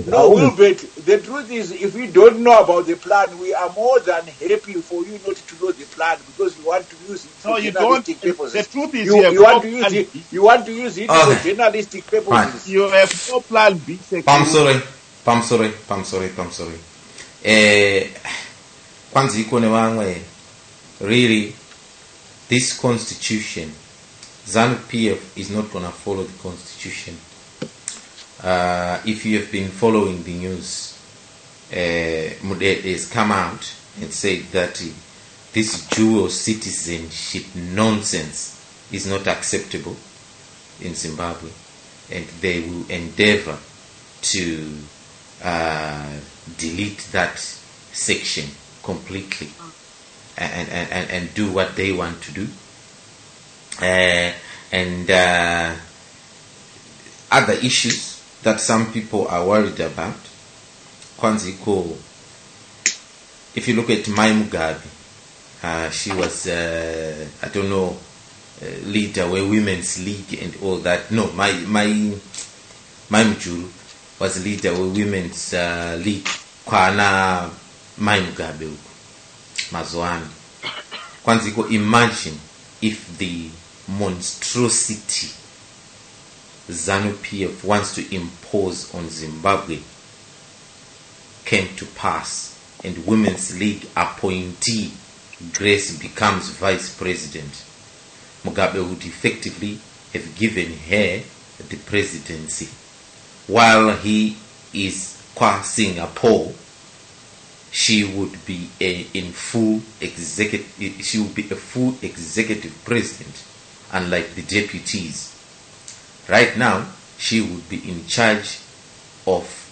C: No, Wilbert, the truth is, if we don't know about the plan, we are more than happy for you not to know the plan because you want to use it for journalistic purposes.
E: The truth is,
C: you want to use it. You want to use it for journalistic purposes.
A: Right.
E: You have no Plan B.
A: I'm sorry. Kwanza iko ne wangwe, really, this constitution, ZANU-PF is not going to follow the constitution. If you have been following the news, Mudet has come out and said that this dual citizenship nonsense is not acceptable in Zimbabwe, and they will endeavor to delete that section completely and do what they want to do. And other issues that some people are worried about. Kwanziko, if you look at Mai Mugabe, she was, I don't know, leader, a women's league and all that. No, Mai Mujuru was leader of women's league. Kwana Mai Mugabe Mazwani. Kwanziko, imagine if the monstrosity ZANU-PF wants to impose on Zimbabwe came to pass, and Women's League appointee Grace becomes vice president, Mugabe would effectively have given her the presidency, while he is qua Singapore. She would be a full executive president, unlike the deputies. Right now, she would be in charge of.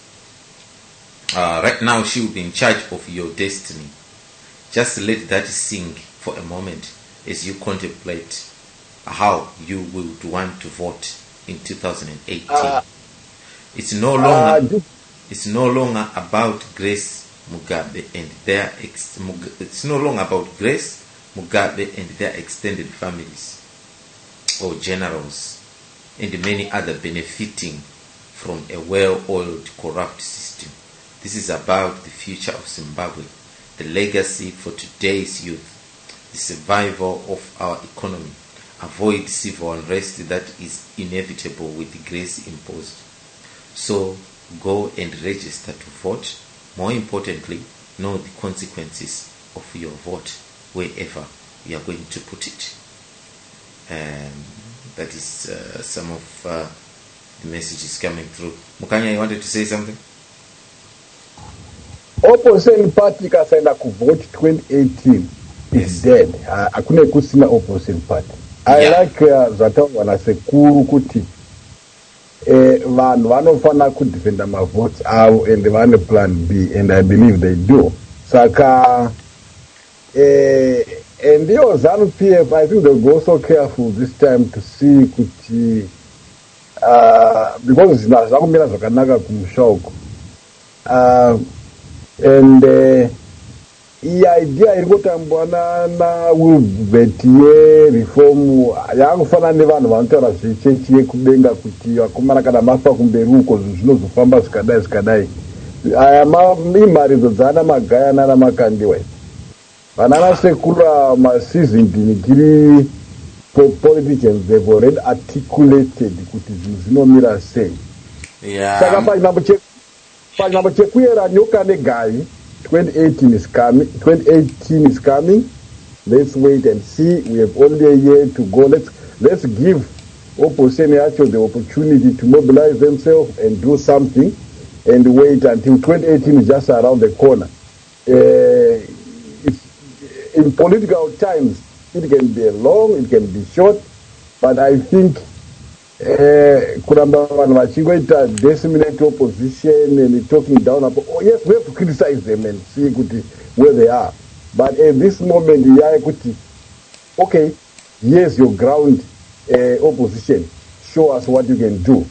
A: Your destiny. Just let that sink for a moment as you contemplate how you would want to vote in 2018. It's no longer about Grace Mugabe and their it's no longer about Grace Mugabe and their extended families or generals and many other benefiting from a well-oiled corrupt system. This is about the future of Zimbabwe, the legacy for today's youth, the survival of our economy, avoid civil unrest that is inevitable with the grace imposed. So go and register to vote. More importantly, know the consequences of your vote wherever you are going to put it. That is some of the messages coming through. Mukanya, you wanted to say something?
B: Opposition party kasaenda kuvote 2018 is dead. Hakuna kusina opposition party. I like zvataurwa Sekuru kuti vanhu vanofana kudefenda mavotes avo and vane plan B, and I believe they do. Saka and your ZANU-PF, I think they'll go so careful this time to see kuti because zvakumira zvakanaka kumusha and iyi idea iri kutambwa naWilbert yereform yakufanana nevanhu vanotaura zvechechi yekudenga kuti vakomana kana mafa kumberi uko zvinozofamba zvikadai aya imhari idzo dzana magaya nana makandiwa vanana sekura maseasoned nikiri politicians, they've already articulated kuti zvinhu zvinomira sei. Saka panyambo chekuyera nyoka negai 2018 is coming. Let's wait and see. We have only a year to go. Let's give opposition yacho the opportunity to mobilize themselves and do something, and wait until 2018 is just around the corner. In political times, it can be long, it can be short, but I think kuramba vanhu vachingoita disseminate opposition and talking down about, oh yes, we have to criticize them and see where they are. But at this moment, okay, here's your ground, opposition. Show us what you can do.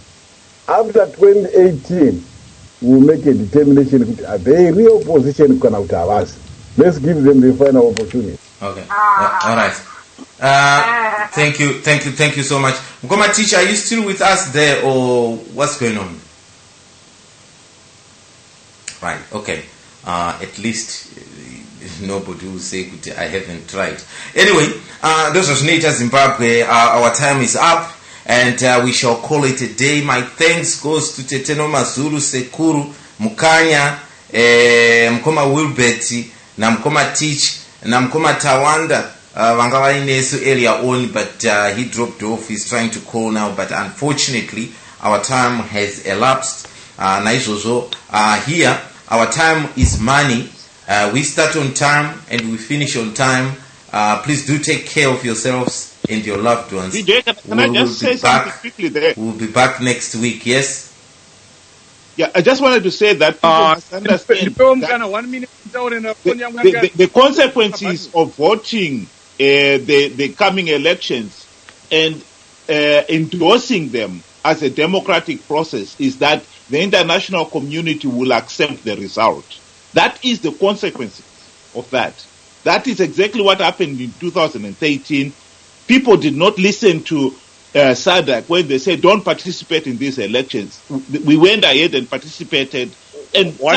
B: After 2018, we'll make a determination. Are they real opposition? Let's give them the final opportunity.
A: Okay. All right. Thank you so much. Mkoma teacher, are you still with us there, or what's going on? Right. Okay. At least nobody will say I haven't tried. Anyway, those of Nata Zimbabwe, our time is up, and we shall call it a day. My thanks goes to Teteno Mazulu, Sekuru, Mukanya, Mkoma Wilbeti, na Mkoma Teach, na Mkoma Tawanda. Wangawa inesu earlier on, but he dropped off. He's trying to call now, but unfortunately our time has elapsed. Here our time is money. We start on time and we finish on time. Please do take care of yourselves and your loved ones.
E: DJ, can I just say something quickly there?
A: We'll be back next week. Yes.
E: Yeah, I just wanted to say that people must understand that the consequences of voting the coming elections and endorsing them as a democratic process is that the international community will accept the result. That is the consequences of that. That is exactly what happened in 2013. People did not listen to SADC when they said don't participate in these elections. We went ahead and participated, and no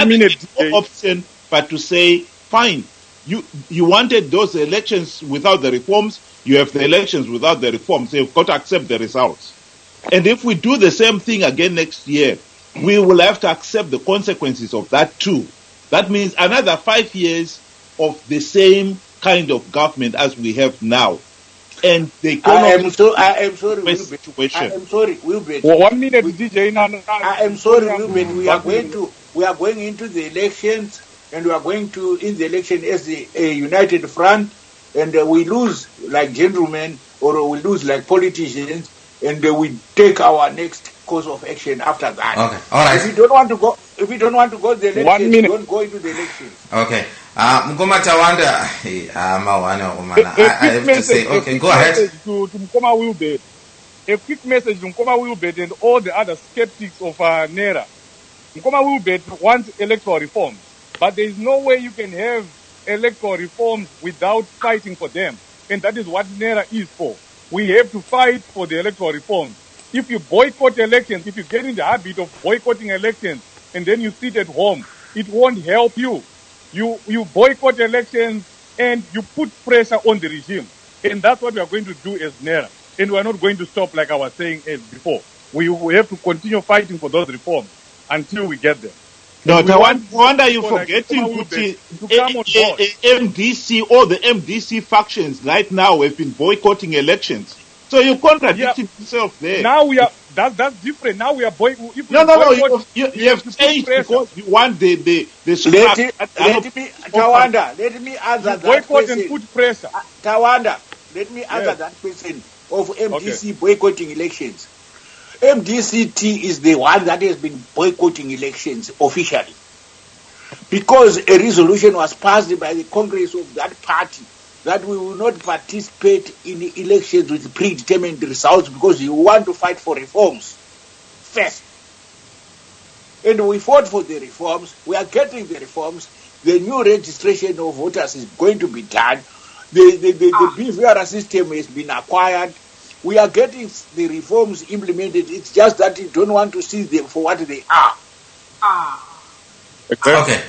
E: option but to say, fine, you wanted those elections without the reforms, you have the elections without the reforms, so you've got to accept the results. And if we do the same thing again next year, we will have to accept the consequences of that too. That means another 5 years of the same kind of government as we have now. And the economy
C: I am sorry, Wilbert.
I: 1 minute, DJ.
C: I am sorry, Wilbert. We are going into the elections, and we are going to in the election as a united front, and we lose like gentlemen, or we lose like politicians, and we take our next course of action after that.
A: Okay, all right.
C: If you don't want to go to the elections,
I: 1 minute.
C: Don't go into the elections.
A: Okay. Mkoma Tawanda, I have to say, okay, go ahead.
I: To Mkoma Wilbert. A quick message to Mkoma Wilbert and all the other skeptics of NERA. Mkoma Wilbert wants electoral reform, but there is no way you can have electoral reforms without fighting for them. And that is what NERA is for. We have to fight for the electoral reforms. If you boycott elections, if you get in the habit of boycotting elections, and then you sit at home, it won't help you. You boycott elections and you put pressure on the regime. And that's what we are going to do as NERA. And we are not going to stop, like I was saying as before. We have to continue fighting for those reforms until we get them.
E: No, Tawanda, you're forgetting MDC, all the MDC factions right now have been boycotting elections. So you're contradicting yourself there.
I: Now we are, that's different. Now we are boycotting.
E: You have changed because you want the
C: Let me answer that
I: boycott
C: question.
I: and put pressure.
C: Tawanda, let me answer that question of MDC boycotting elections. MDCT is the one that has been boycotting elections officially, because a resolution was passed by the Congress of that party that we will not participate in the elections with predetermined results because you want to fight for reforms first. And we fought for the reforms. We are getting the reforms. The new registration of voters is going to be done. The BVR system has been acquired. We are getting the reforms implemented. It's just that you don't want to see them for what they are.
A: Okay.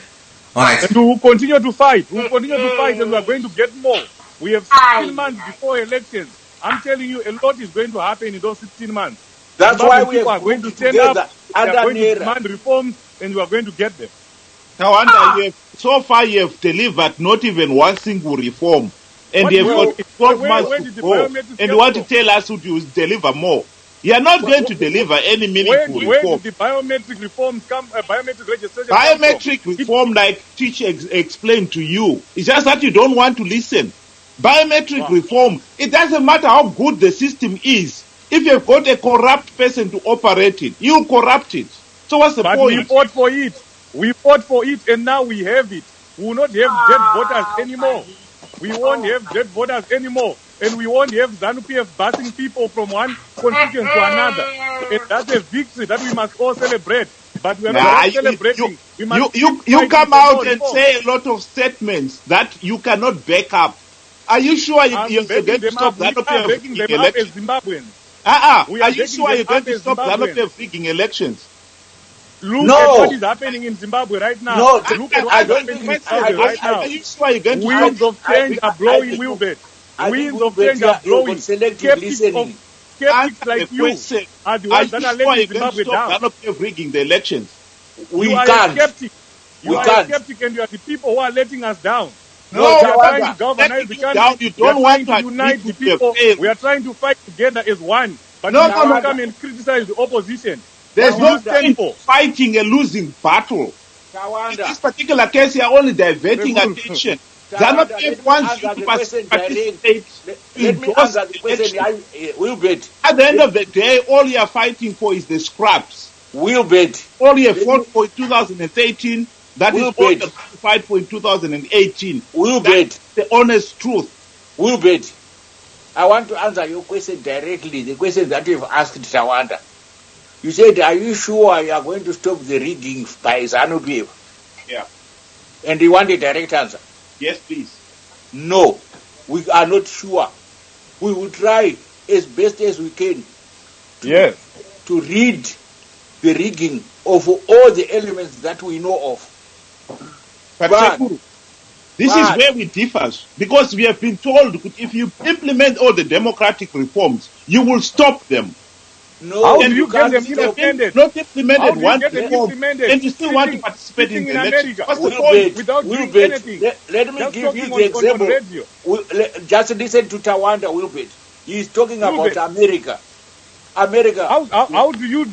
A: All right.
I: And we will continue to fight. We will continue to fight, and we are going to get more. We have 16 months before elections. I'm telling you, a lot is going to happen in those 16 months.
C: That's why we
I: are going to stand up. We are going to demand reforms, and we are going to get them.
E: Now, so far you have delivered not even one single reform. And you have got 12 months to go. And you want to tell us who you deliver more. You are not going to deliver any meaningful reform.
I: Where did the biometric reforms come? Biometric registration.
E: Biometric reform, like teacher explained to you, it's just that you don't want to listen. Biometric reform, it doesn't matter how good the system is. If you've got a corrupt person to operate it, you corrupt it. So what's the
I: But
E: point?
I: we fought for it. We fought for it, and now we have it. We will not have dead voters anymore. We won't have dead voters anymore. And we won't have ZANU-PF busing people from one constituency to another. And that's a victory that we must all celebrate. But we are not celebrating.
E: You come out and say a lot of statements that you cannot back up. Are you sure you're going to stop ZANU-PF rigging elections? Are you sure you're going to stop ZANU-PF rigging elections?
I: Look at what is happening in Zimbabwe right now.
C: No,
I: look at what is happening in Zimbabwe right now.
E: Are you sure you're going to
I: Winds of change are blowing, Wilbert. Winds of change are blowing. Skeptics like you are the ones that are letting Zimbabwe down.
E: ZANU-PF rigging the elections.
I: You are a skeptic. You are a skeptic, and you are the people who are letting us down.
E: No,
I: we are trying to galvanize the country.
E: You don't want
I: to unite the people. We are trying to fight together as one. But you can't come and criticize the opposition.
E: There's no fighting a losing battle. In this particular case, you are only diverting attention. ZANU-PF wants you to participate.
C: Let me answer the question. Wilbert.
E: At the end of the day, all you are fighting for is the scraps.
C: Wilbert.
E: All you have fought for in 2013, that is all you fight for in 2018.
C: Wilbert.
E: That's the honest truth.
C: Wilbert, I want to answer your question directly, the question that you've asked Tawanda. You said, are you sure you are going to stop the rigging by ZANU-PF?
E: Yeah.
C: And you want a direct answer?
E: Yes, please.
C: No, we are not sure. We will try as best as we can to rid the rigging of all the elements that we know of.
E: But this is where we differ, because we have been told that if you implement all the democratic reforms, you will stop them.
C: No,
I: how do you get them implemented?
E: Not implemented one reform, and you still want to participate in the election. What's the point?
I: Without doing anything.
C: Let me give you the example. Just listen to Tawanda, Wilbert. He is talking about America.
I: How do you do